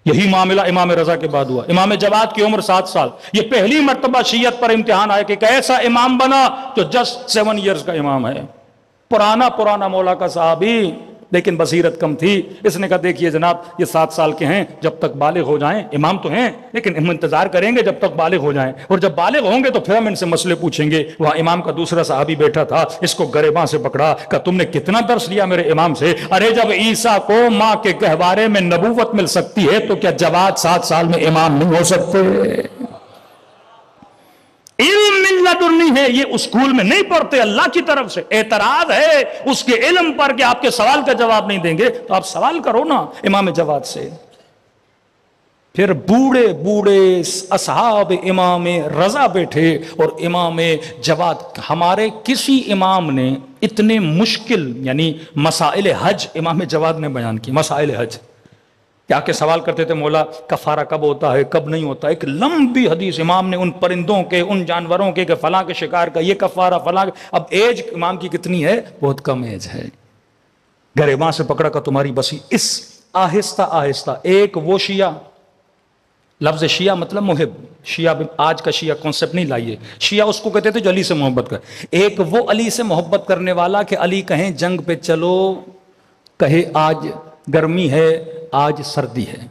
یہی معاملہ امام رضا کے بعد ہوا. امام جواد کی عمر 7 سال. یہ پہلی مرتبہ شیعت پر امتحان آیا کہ ایک ایسا امام بنا جو جسٹ 7 ایئرز کا امام ہے. پرانا مولا کا صحابی، لیکن بصیرت کم تھی. اس نے کہا دیکھیے جناب یہ 7 سال کے ہیں، جب تک بالغ ہو جائیں، امام تو ہیں لیکن ہم انتظار کریں گے جب تک بالغ ہو جائیں، اور جب بالغ ہوں گے تو پھر ہم ان سے مسئلے پوچھیں گے. وہاں امام کا دوسرا صحابی بیٹھا تھا، اس کو گریباں سے پکڑا، کہا تم نے کتنا درس لیا میرے امام سے؟ ارے جب عیسیٰ کو ماں کے گہوارے میں نبوت مل سکتی ہے تو کیا جواد 7 سال میں امام نہیں ہو سکتے؟ علم من لدنی ہے، یہ اسکول میں نہیں پڑھتے، اللہ کی طرف سے. اعتراض ہے اس کے علم پر کہ آپ کے سوال کا جواب نہیں دیں گے تو آپ سوال کرو نا امام جواد سے. پھر بوڑھے اصحاب امام رضا بیٹھے اور امام جواد. ہمارے کسی امام نے اتنے مشکل یعنی مسائل حج امام جواد نے بیان کی. مسائل حج کیا کہ سوال کرتے تھے مولا کفارہ کب ہوتا ہے کب نہیں ہوتا. ایک لمبی حدیث امام نے ان پرندوں کے، ان جانوروں کے کہ فلاں کے شکار کا یہ کفارہ فلاں. اب ایج امام کی کتنی ہے؟ بہت کم ایج ہے. گریباں سے پکڑا کا تمہاری بسی. اس آہستہ ایک وہ شیعہ، لفظ شیعہ مطلب محب، شیعہ آج کا شیعہ کانسیپٹ نہیں لائیے. شیعہ اس کو کہتے تھے جو علی سے محبت کر. ایک وہ علی سے محبت کرنے والا کہ علی کہیں جنگ پہ چلو، کہے آج گرمی ہے آج سردی ہے.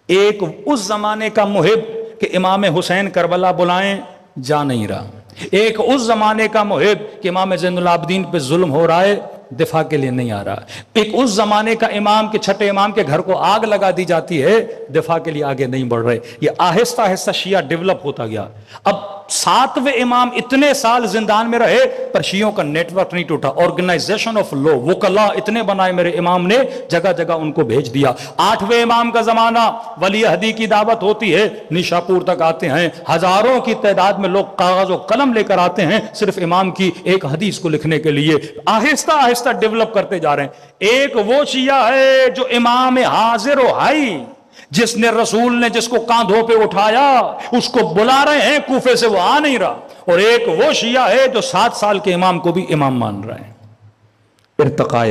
ایک اس زمانے کا محب کہ امام حسین کربلا بلائیں جا نہیں رہا. ایک اس زمانے کا محب کہ امام زین العابدین پہ ظلم ہو رہا ہے دفاع کے لیے نہیں آ رہا. ایک اس زمانے کا امام کہ چھٹے امام کے گھر کو آگ لگا دی جاتی ہے دفاع کے لیے آگے نہیں بڑھ رہے. یہ آہستہ شیعہ ڈیولپ ہوتا گیا. اب 7ویں امام اتنے سال زندان میں رہے پر شیعوں کا نیٹ ورک نہیں ٹوٹا. آرگنائزیشن آف لا، وکلا اتنے بنائے میرے امام نے، جگہ جگہ ان کو بھیج دیا. 8ویں امام کا زمانہ، ولی عہدی کی دعوت ہوتی ہے، نیشاپور تک آتے ہیں، ہزاروں کی تعداد میں لوگ کاغذ و قلم لے کر آتے ہیں صرف امام کی ایک حدیث کو لکھنے کے لیے. آہستہ ڈیولپ کرتے جا رہے ہیں. ایک وہ شیعہ ہے جو امام حاضر و حی، جس نے رسول نے جس کو کاندھوں پہ اٹھایا اس کو بلا رہے ہیں کوفے سے، وہ آ نہیں رہا. اور ایک وہ شیعہ ہے جو 7 سال کے امام کو بھی امام مان رہے ہیں. ارتقاء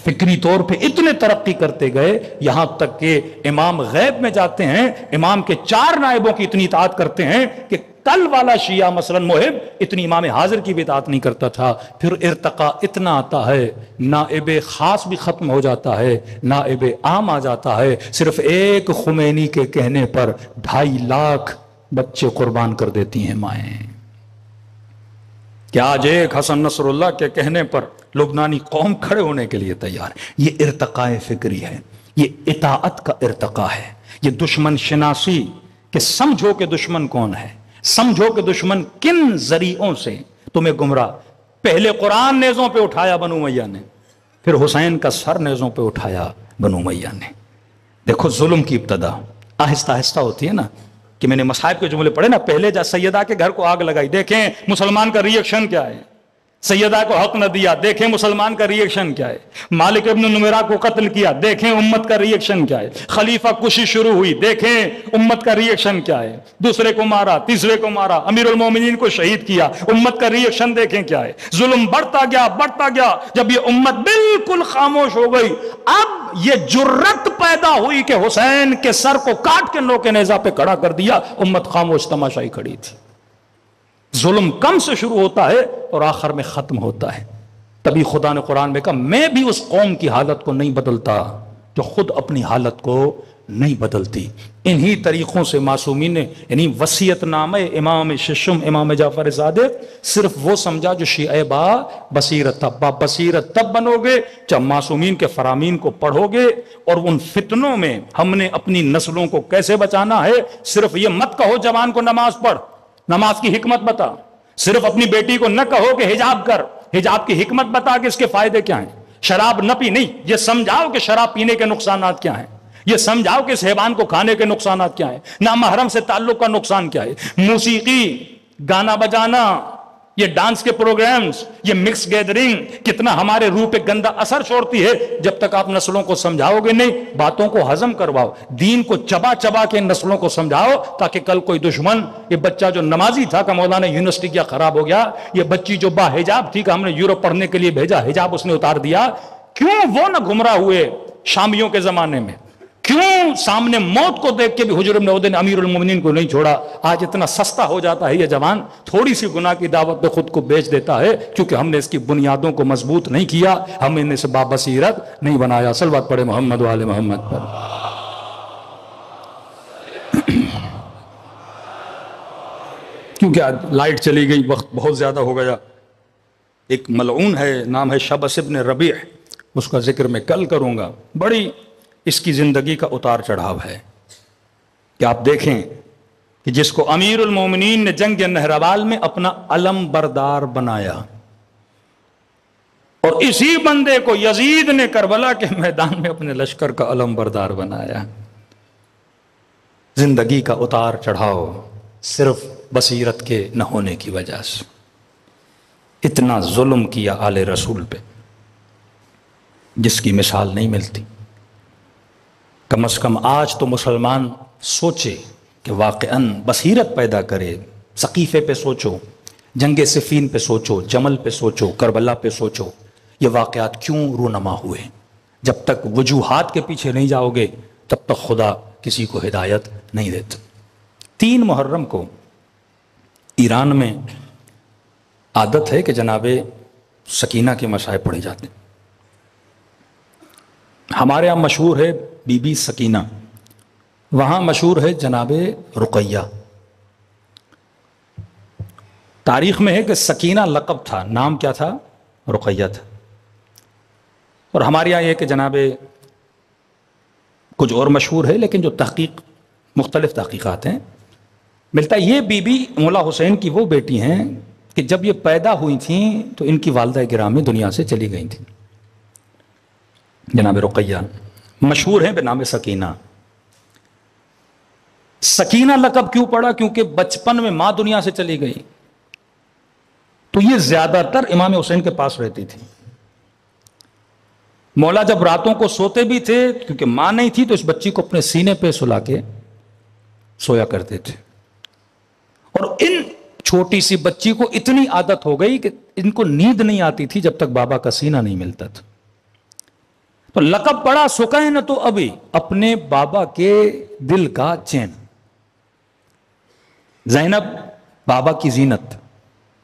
فکری طور پہ اتنے ترقی کرتے گئے یہاں تک کہ امام غیب میں جاتے ہیں، امام کے 4 نائبوں کی اتنی اطاعت کرتے ہیں کہ کل والا شیعہ مثلا محب اتنی امام حاضر کی بھی اطاعت نہیں کرتا تھا. پھر ارتقاء اتنا آتا ہے، نائب خاص بھی ختم ہو جاتا ہے، نائب عام آ جاتا ہے. صرف ایک خمینی کے کہنے پر 2.5 لاکھ بچے قربان کر دیتی ہیں مائیں. کہ آج ایک حسن نصر اللہ کے کہنے پر لبنانی قوم کھڑے ہونے کے لیے تیار ہے. یہ ارتقاء فکری ہے، یہ اطاعت کا ارتقاء ہے، یہ دشمن شناسی کہ سمجھو کہ دشمن کون ہے، سمجھو کہ دشمن کن ذریعوں سے تمہیں گمراہ. پہلے قرآن نیزوں پہ اٹھایا بنو امیہ نے، پھر حسین کا سر نیزوں پہ اٹھایا بنو امیہ نے. دیکھو ظلم کی ابتدا آہستہ ہوتی ہے نا، کہ میں نے مصائب کے جملے پڑھے نا. پہلے جا سیدہ کے گھر کو آگ لگائی، دیکھیں مسلمان کا ریئیکشن کیا ہے. سیدہ کو حق نہ دیا، دیکھیں مسلمان کا ریئیکشن کیا ہے. مالک ابن نمیرہ کو قتل کیا، دیکھیں امت کا ریئیکشن کیا ہے. خلیفہ کشی شروع ہوئی، دیکھیں امت کا ریئیکشن کیا ہے. دوسرے کو مارا، تیسرے کو مارا، امیر المومنین کو شہید کیا، امت کا ریئیکشن دیکھیں کیا ہے. ظلم بڑھتا گیا. جب یہ امت بالکل خاموش ہو گئی، اب یہ جرت پیدا ہوئی کہ حسین کے سر کو کاٹ کے نوک نیزہ پہ کھڑا کر دیا. امت خاموش تماشائی کھڑی تھی. ظلم کم سے شروع ہوتا ہے اور آخر میں ختم ہوتا ہے. تبھی خدا نے قرآن میں کہا میں بھی اس قوم کی حالت کو نہیں بدلتا جو خود اپنی حالت کو نہیں بدلتی۔ انہی طریقوں سے معصومین نے یعنی وصیت نامہ امام ششم امام جعفر صادق صرف وہ سمجھا جو شیعہ با بصیرت تھا۔ با بصیرت تب بنو گے جب معصومین کے فرامین کو پڑھو گے، اور ان فتنوں میں ہم نے اپنی نسلوں کو کیسے بچانا ہے۔ صرف یہ مت کہو جوان کو نماز پڑھ، نماز کی حکمت بتا۔ صرف اپنی بیٹی کو نہ کہو کہ حجاب کر، حجاب کی حکمت بتا کہ اس کے فائدے کیا ہیں۔ شراب نہ پی، نہیں، یہ سمجھاؤ کہ شراب پینے کے نقصانات کیا ہیں، یہ سمجھاؤ کہ اس حیوان کو کھانے کے نقصانات کیا ہیں، نامحرم سے تعلق کا نقصان کیا ہے۔ موسیقی، گانا بجانا، یہ ڈانس کے پروگرامز، یہ مکس گیدرنگ کتنا ہمارے روح پہ گندا اثر چھوڑتی ہے۔ جب تک آپ نسلوں کو سمجھاؤ گے نہیں، باتوں کو ہضم کرواؤ، دین کو چبا چبا کے نسلوں کو سمجھاؤ، تاکہ کل کوئی دشمن، یہ بچہ جو نمازی تھا کہ مولانا یونیورسٹی کیا خراب ہو گیا، یہ بچی جو با حجاب تھی کہ ہم نے یورپ پڑھنے کے لیے بھیجا، حجاب اس نے اتار دیا، کیوں وہ نہ گمراہ ہوئے شامیوں کے زمانے میں؟ کیوں سامنے موت کو دیکھ کے بھی حجر بن عبد نے امیر المومنین کو نہیں چھوڑا؟ آج اتنا سستا ہو جاتا ہے یہ جوان، تھوڑی سی گناہ کی دعوت پہ خود کو بیچ دیتا ہے، کیونکہ ہم نے اس کی بنیادوں کو مضبوط نہیں کیا، ہم نے اسے بابصیرت نہیں بنایا۔ صلوات پڑھے محمد و آل محمد پر۔ کیونکہ آج لائٹ چلی گئی، وقت بہت زیادہ ہو گیا۔ ایک ملعون ہے، نام ہے شبس ابن ربیع، اس کا ذکر میں کل کروں گا۔ بڑی اس کی زندگی کا اتار چڑھاؤ ہے کہ آپ دیکھیں کہ جس کو امیر المومنین نے جنگ نہروال میں اپنا علم بردار بنایا، اور اسی بندے کو یزید نے کربلا کے میدان میں اپنے لشکر کا علم بردار بنایا۔ زندگی کا اتار چڑھاؤ صرف بصیرت کے نہ ہونے کی وجہ سے۔ اتنا ظلم کیا آل رسول پہ جس کی مثال نہیں ملتی۔ کم از کم آج تو مسلمان سوچے کہ واقعاً بصیرت پیدا کرے، سقیفے پہ سوچو، جنگ صفین پہ سوچو، جمل پہ سوچو، کربلا پہ سوچو، یہ واقعات کیوں رونما ہوئے۔ جب تک وجوہات کے پیچھے نہیں جاؤ گے تب تک خدا کسی کو ہدایت نہیں دیتا۔ 3 محرم کو ایران میں عادت ہے کہ جناب سکینہ کے مصائب پڑھے جاتے ہیں۔ ہمارے یہاں مشہور ہے بی بی سکینہ، وہاں مشہور ہے جناب رقیہ۔ تاریخ میں ہے کہ سکینہ لقب تھا، نام کیا تھا؟ رقیہ تھا۔ اور ہمارے یہاں یہ کہ جناب کچھ اور مشہور ہے، لیکن جو تحقیق مختلف تحقیقات ہیں، ملتا ہے یہ بی بی مولا حسین کی وہ بیٹی ہیں کہ جب یہ پیدا ہوئی تھیں تو ان کی والدہ گرامی دنیا سے چلی گئی تھیں۔ جناب رقیہ مشہور ہیں بے نام سکینہ۔ سکینہ لقب کیوں پڑا؟ کیونکہ بچپن میں ماں دنیا سے چلی گئی، تو یہ زیادہ تر امام حسین کے پاس رہتی تھی۔ مولا جب راتوں کو سوتے بھی تھے، کیونکہ ماں نہیں تھی، تو اس بچی کو اپنے سینے پہ سلا کے سویا کرتے تھے۔ اور ان چھوٹی سی بچی کو اتنی عادت ہو گئی کہ ان کو نیند نہیں آتی تھی جب تک بابا کا سینہ نہیں ملتا تھا۔ تو لقب پڑا سکینہ تو ابھی، اپنے بابا کے دل کا چین۔ زینب بابا کی زینت،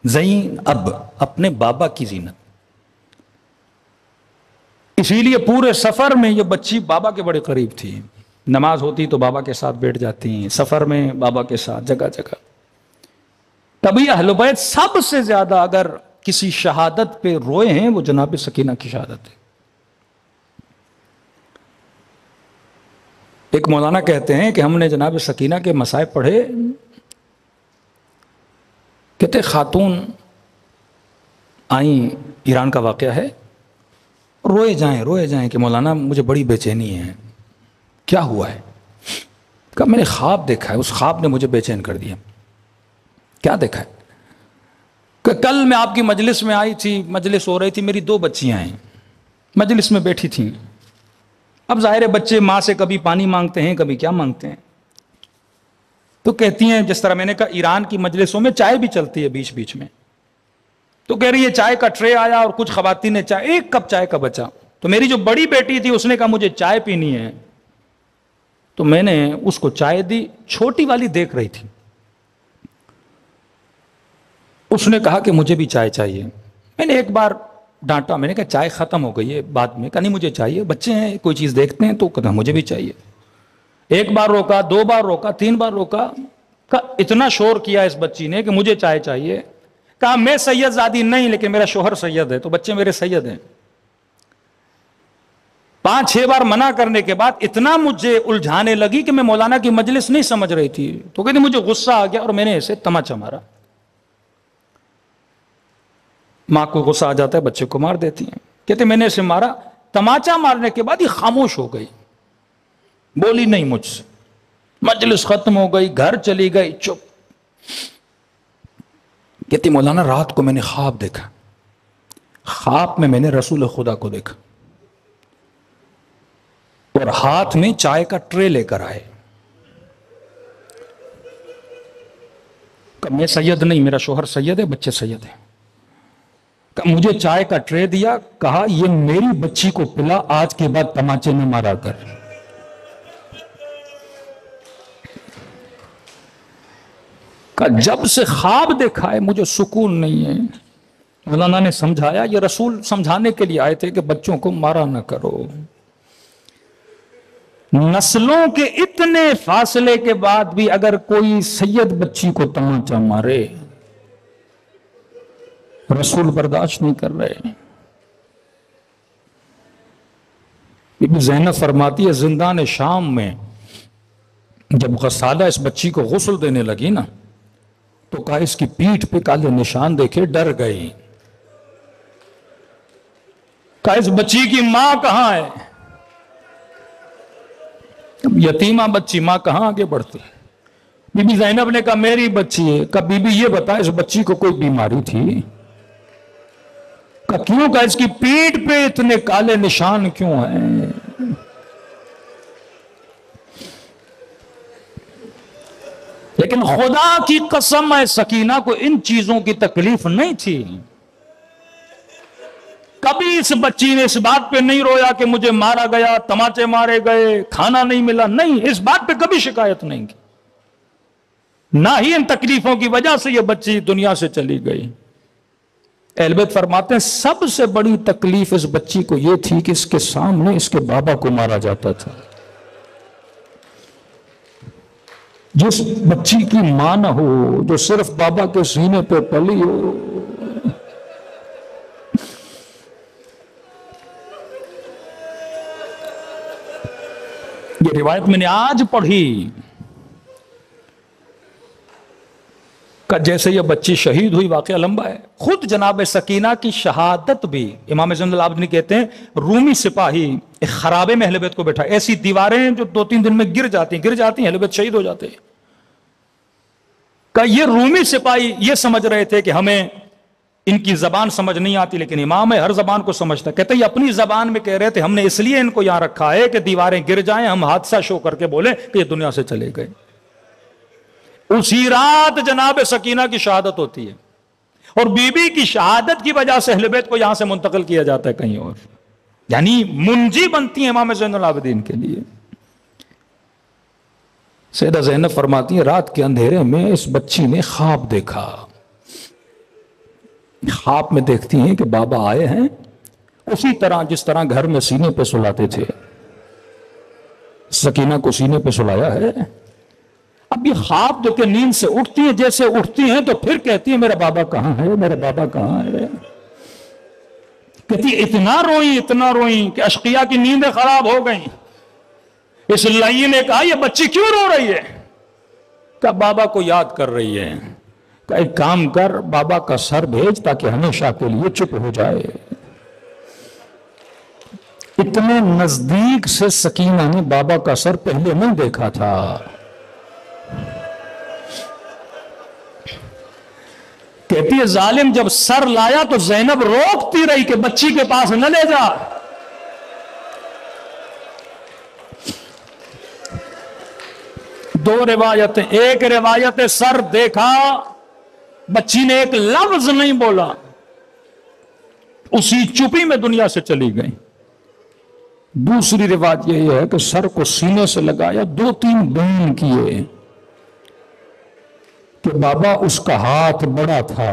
زینب اپنے بابا کی زینت۔ اسی لیے پورے سفر میں یہ بچی بابا کے بڑے قریب تھی، نماز ہوتی تو بابا کے ساتھ بیٹھ جاتی، سفر میں بابا کے ساتھ، جگہ جگہ۔ تبھی اہل بیت سب سے زیادہ اگر کسی شہادت پہ روئے ہیں وہ جناب سکینہ کی شہادت ہے۔ ایک مولانا کہتے ہیں کہ ہم نے جناب سکینہ کے مصائب پڑھے، کہتے خاتون آئیں، ایران کا واقعہ ہے، روئے جائیں کہ مولانا مجھے بڑی بے چینی ہے۔ کیا ہوا ہے؟ کہا میں نے خواب دیکھا ہے، اس خواب نے مجھے بے چین کر دیا۔ کیا دیکھا ہے؟ کہ کل میں آپ کی مجلس میں آئی تھی، مجلس ہو رہی تھی، میری 2 بچیاں ہیں، مجلس میں بیٹھی تھیں۔ اب ظاہر ہے بچے ماں سے کبھی پانی مانگتے ہیں، کبھی کیا مانگتے ہیں، تو کہتی ہیں جس طرح میں نے کہا ایران کی مجلسوں میں چائے بھی چلتی ہے بیچ بیچ میں، تو کہہ رہی ہے چائے کا ٹرے آیا اور کچھ خواتین نے چائے، 1 کپ چائے کا بچا، تو میری جو بڑی بیٹی تھی اس نے کہا مجھے چائے پینی ہے، تو میں نے اس کو چائے دی۔ چھوٹی والی دیکھ رہی تھی، اس نے کہا کہ مجھے بھی چائے چاہیے۔ میں نے ایک بار ڈانٹا، میں نے کہا چائے ختم ہو گئی ہے، بعد میں کہا نہیں مجھے چاہیے، بچے ہیں کوئی چیز دیکھتے ہیں تو کہا مجھے بھی چاہیے۔ ایک بار روکا، 2 بار روکا، 3 بار روکا، اتنا شور کیا اس بچی نے کہ مجھے چائے چاہیے. کہا میں سید زادی نہیں، لیکن میرا شوہر سید ہے، تو بچے میرے سید ہیں. 5-6 بار منع کرنے کے بعد اتنا مجھے الجھانے لگی کہ میں مولانا کی مجلس نہیں سمجھ رہی تھی. تو کہتی مجھے غصہ آ گیا اور میں نے اسے تماچا مارا. ماں کو غصہ آ جاتا ہے، بچے کو مار دیتی ہیں. کہتے میں نے اسے مارا. تماچا مارنے کے بعد یہ خاموش ہو گئی، بولی نہیں مجھ سے. مجلس ختم ہو گئی، گھر چلی گئی، چپ. کہتی مولانا رات کو میں نے خواب دیکھا، خواب میں نے رسول خدا کو دیکھا اور ہاتھ میں چائے کا ٹرے لے کر آئے. کہ میں سید نہیں، میرا شوہر سید ہے، بچے سید ہیں. کہ مجھے چائے کا ٹرے دیا، کہا یہ میری بچی کو پلا، آج کے بعد تماچے میں مارا کر. کہ جب سے خواب دیکھا ہے مجھے سکون نہیں ہے. مولانا نے سمجھایا یہ رسول سمجھانے کے لیے آئے تھے کہ بچوں کو مارا نہ کرو. نسلوں کے اتنے فاصلے کے بعد بھی اگر کوئی سید بچی کو تماچا مارے، رسول برداشت نہیں کر رہے. بی بی زینب فرماتی ہے زندان شام میں جب غسالہ اس بچی کو غسل دینے لگی نا، تو کہا اس کی پیٹھ پہ کالے نشان دیکھے ڈر گئی. کہا اس بچی کی ماں کہاں ہے؟ یتیمہ بچی، ماں کہاں آگے بڑھتی. بی بی زینب نے کہا میری بچی ہے. کہا بی بی یہ بتا اس بچی کو کوئی بیماری تھی؟ کہا کیوں؟ کہا اس کی پیٹھ پہ اتنے کالے نشان کیوں ہیں؟ لیکن خدا کی قسم ہے سکینہ کو ان چیزوں کی تکلیف نہیں تھی. کبھی اس بچی نے اس بات پہ نہیں رویا کہ مجھے مارا گیا، تماچے مارے گئے، کھانا نہیں ملا. نہیں، اس بات پہ کبھی شکایت نہیں کی. نہ ہی ان تکلیفوں کی وجہ سے یہ بچی دنیا سے چلی گئی. اہل بیت فرماتے ہیں سب سے بڑی تکلیف اس بچی کو یہ تھی کہ اس کے سامنے اس کے بابا کو مارا جاتا تھا. جس بچی کی ماں نہ ہو، جو صرف بابا کے سینے پہ پلی ہو. یہ روایت میں نے آج پڑھی کہ جیسے یہ بچی شہید ہوئی، واقعہ لمبا ہے. خود جناب سکینہ کی شہادت بھی امام زین العابدین کہتے ہیں رومی سپاہی ایک خرابے میں اہل بیت کو بیٹھا، ایسی دیواریں جو 2-3 دن میں گر جاتی ہیں، اہل بیت شہید ہو جاتے ہیں. کہ یہ رومی سپاہی یہ سمجھ رہے تھے کہ ہمیں ان کی زبان سمجھ نہیں آتی، لیکن امام ہے ہر زبان کو سمجھتا. کہتے ہیں یہ اپنی زبان میں کہہ رہے تھے ہم نے اس لیے ان کو یہاں رکھا ہے کہ دیواریں گر جائیں، ہم حادثہ شو کر کے بولیں کہ یہ دنیا سے چلے گئے. اسی رات جناب سکینہ کی شہادت ہوتی ہے اور بی بی کی شہادت کی وجہ سے اہل بیت کو یہاں سے منتقل کیا جاتا ہے کہیں اور. یعنی منجی بنتی ہیں امام زین العابدین کے لیے. سیدہ زینب فرماتی ہیں رات کے اندھیرے میں اس بچی نے خواب دیکھا. خواب میں دیکھتی ہیں کہ بابا آئے ہیں اسی طرح جس طرح گھر میں سینے پہ سلاتے تھے، سکینہ کو سینے پہ سلایا ہے. اب یہ خواب دیکھ کے نیند سے اٹھتی ہیں، جیسے اٹھتی ہیں تو پھر کہتی ہیں میرا بابا کہاں ہے، میرا بابا کہاں ہے. کہتی اتنا روئیں کہ اشقیاء کی نیندیں خراب ہو گئیں. اس لئی نے کہا یہ بچی کیوں رو رہی ہے؟ کہ بابا کو یاد کر رہی ہے. کہ ایک کام کر، بابا کا سر بھیج تاکہ ہمیشہ کے لیے چپ ہو جائے. اتنے نزدیک سے سکینہ نے بابا کا سر پہلے نہیں دیکھا تھا. کہتی ہے ظالم جب سر لایا تو زینب روکتی رہی کہ بچی کے پاس نہ لے جا. دو روایتیں، ایک روایت سر دیکھا، بچی نے ایک لفظ نہیں بولا، اسی چپی میں دنیا سے چلی گئی. دوسری روایت یہ ہے کہ سر کو سینے سے لگایا، 2-3 بین کیے کہ بابا اس کا ہاتھ بڑا تھا.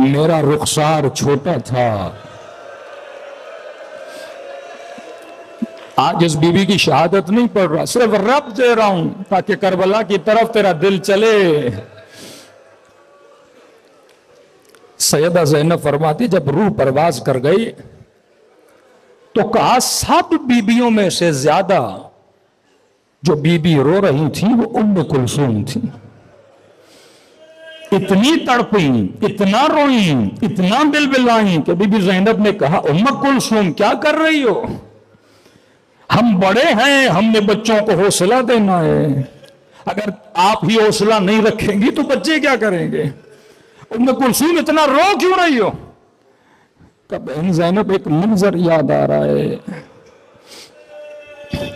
میرا رخسار چھوٹا تھا. آج اس بی بی کی شہادت نہیں پڑھ رہا, صرف رب دے رہا ہوں تاکہ کربلا کی طرف تیرا دل چلے. سیدہ زینب فرماتی جب روح پرواز کر گئی تو کہا سب بیبیوں میں سے زیادہ جو بی بی رو رہی تھی وہ ام کلثوم تھی. اتنی تڑپیں, اتنا روئیں, اتنا بلبلائیں کہ بی بی زینب نے کہا ام کلثوم کیا کر رہی ہو؟ ہم بڑے ہیں, ہم نے بچوں کو حوصلہ دینا ہے. اگر آپ ہی حوصلہ نہیں رکھیں گی تو بچے کیا کریں گے؟ ام کلثوم اتنا رو کیوں رہی ہو؟ کہ بہن زینب ایک منظر یاد آ رہا ہے.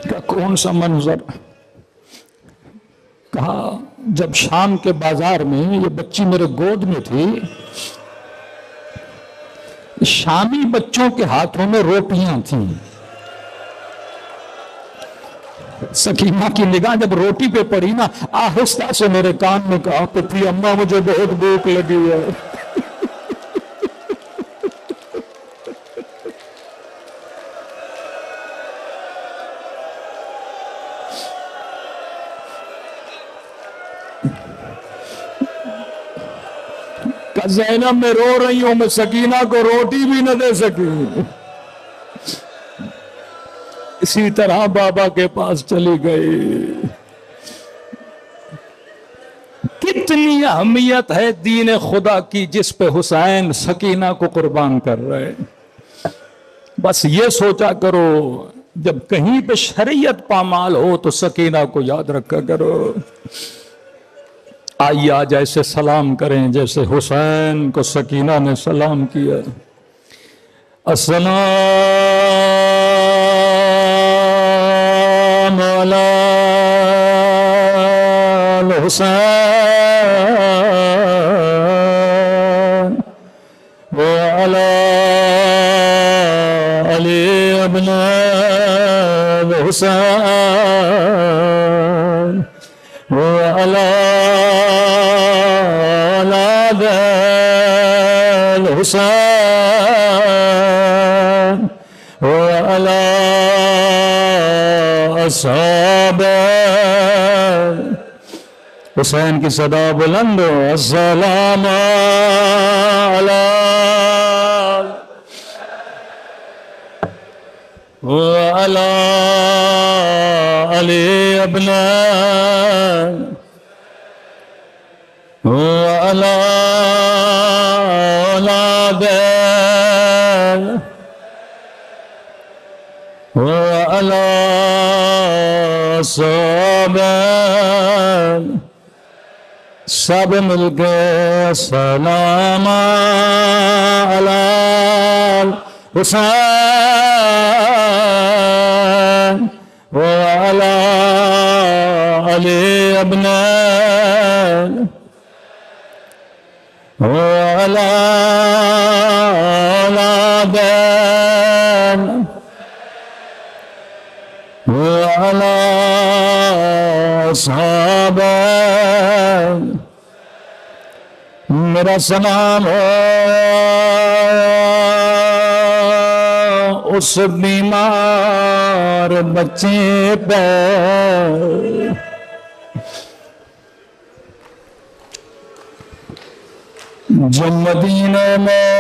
کہ کون سا منظر؟ کہا جب شام کے بازار میں یہ بچی میرے گود میں تھی, شامی بچوں کے ہاتھوں میں روٹیاں تھیں. سکینہ کی نگاہ جب روٹی پہ پڑی نا, آہستہ سے میرے کان میں کہا پتری اماں مجھے بہت بھوک لگی ہے. کہ زینب میں رو رہی ہوں, میں سکینہ کو روٹی بھی نہ دے سکی. اسی طرح بابا کے پاس چلی گئی. کتنی اہمیت ہے دین خدا کی جس پہ حسین سکینہ کو قربان کر رہے. بس یہ سوچا کرو جب کہیں پہ شریعت پامال ہو تو سکینہ کو یاد رکھا کرو. آئیے آج ایسے سلام کریں جیسے حسین کو سکینہ نے سلام کیا. السلام علی الحسین وعلی علی ابن الحسین وعلی اولاد الحسین وعلی اصحاب حسین کی صدا بلند ہو. السلام علی وعلی علی ابن وعلی اولاد وعلی اصحاب. سب مل کے سلام علی الحسین وعلی علی ابن وعلی اولاد وعلی اصحاب. میرا سلام ہو اس بیمار بچے پہ جو مدینے میں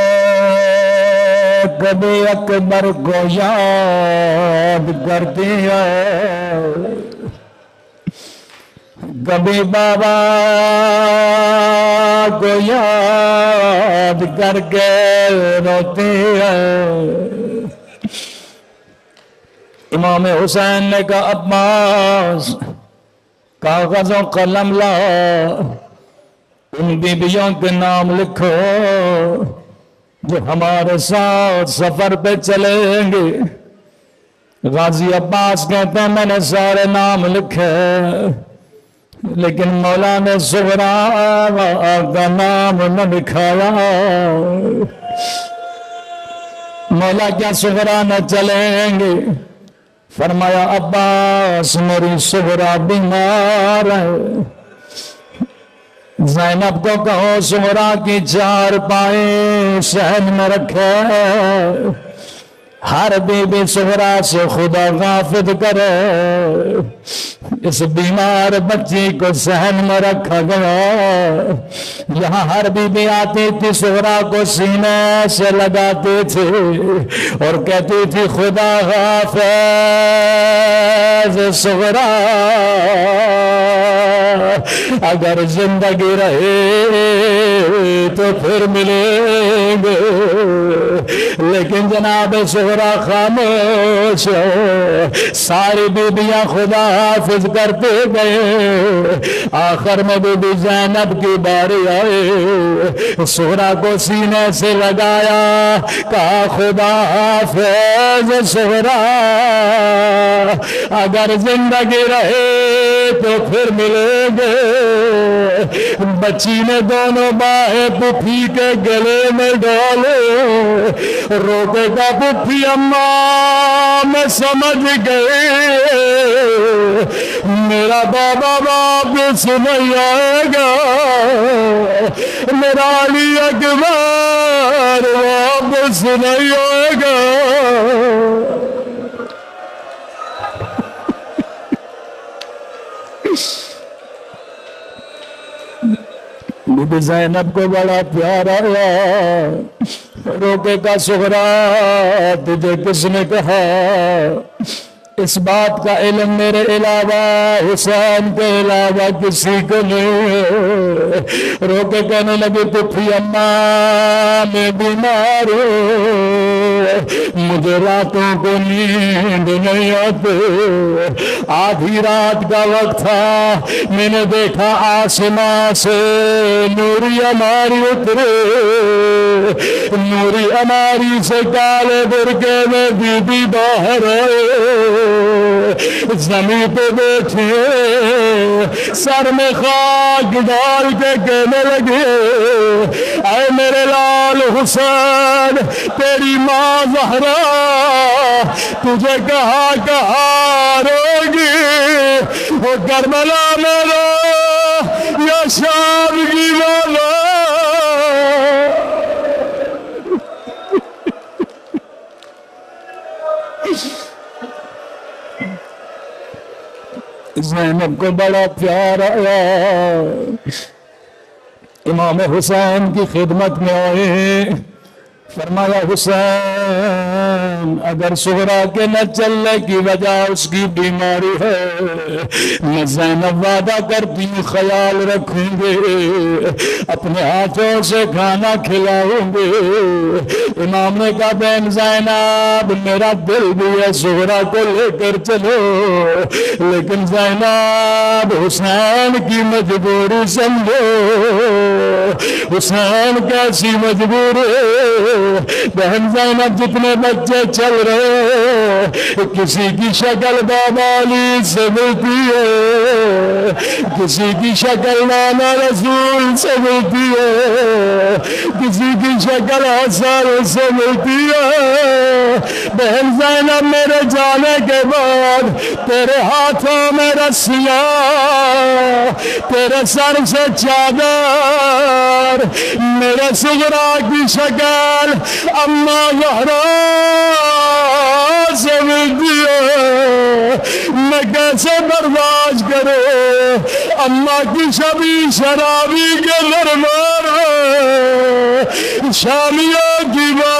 کبھی اکبر کو یاد کرتی ہے, کبھی بابا کو یاد کر کے روتی ہے. امام حسین نے کہا عباس کاغذ و قلم لاؤ, ان بیبیوں کے نام لکھو جو ہمارے ساتھ سفر پہ چلیں گے. غازی عباس کہتے ہیں میں نے سارے نام لکھے لیکن مولا نے صغرا کا نام نہ لکھایا. مولا کیا صغرا نہ چلیں گے؟ فرمایا عباس میری صغرا بیمار ہے. زینب کو کہو سغرا کی چار پائیں شہن میں رکھے، ہر بی بی سغرا سے خدا غافل کرے، اس بیمار بچی کو صحن میں رکھا گیا، یہاں ہر بی بی آتی تھی سغرا کو سینے سے لگاتے تھے اور کہتی تھی خدا حافظ سغرا، اگر زندگی رہے تو پھر ملیں گے، لیکن جناب سغرا خاموش ہو، ساری بیبیاں خدا حافظ کرتے گئے، آخر میں بی بی زینب کی باری آئے، سغرا کو سینے سے لگایا، کہا خدا حافظ سغرا، اگر زندگی رہے تو پھر ملیں گے۔ بچی نے دونوں باہیں پھوپھی کے گلے میں ڈالے، روکے گا پھوپھی اماں میں سمجھ گئے، میرا بابا واپس نہیں آئے گا، میرا علی اکبر واپس نہیں آئے گا۔ بی بی زینب کو بڑا پیار آیا، روکے کا سغرا تجھے کس نے کہا، اس بات کا علم میرے علاوہ حسین کے علاوہ کسی کو نہیں ہے۔ روکے کہنے لگی پھپھی اماں میں بیمار ہوں، مجھے راتوں کو نیند نہیں آتے، آدھی رات کا وقت تھا، میں نے دیکھا آسمان سے نوری اماری اترے، نوری اماری سے کالے برقعے میں بی بی باہر آئے، زمین پہ بیٹھے سر میں خاک ڈال کے کہنے لگے، اے میرے لال حسین، تیری ماں زہرا تجھے کہاں کہاں روگی، وہ کربلا میں رو یا شام کی والا۔ زینب کو بڑا پیار آیا، امام حسین کی خدمت میں آئے، فرمایا حسین اگر سغرا کے نہ چلنے کی وجہ اس کی بیماری ہے، میں زینب وعدہ کرتی ہوں خیال رکھوں گے، اپنے ہاتھوں سے کھانا کھلاؤں گے۔ امام نے کہا بہن زینب میرا دل بھی ہے سغرا کو لے کر چلو، لیکن زینب حسین کی مجبوری سمجھو، حسین کیسی مجبور ہے؟ بہن زینب جتنے بچے چل رہے، کسی کی شکل بابا علی سے ملتی ہے، کسی کی شکل نانا رسول سے ملتی ہے، کسی کی شکل حسن سے ملتی ہے۔ بہن زینب میرے جانے کے بعد تیرے ہاتھوں میں رسیاں، تیرے سر سے چادر، میرے سغرا کی شکل اماں زہرا سے ملتی ہے، میں کیسے برداشت کروں؟ اماں کی شبی شرابی کے دربار میں شامیوں کی بات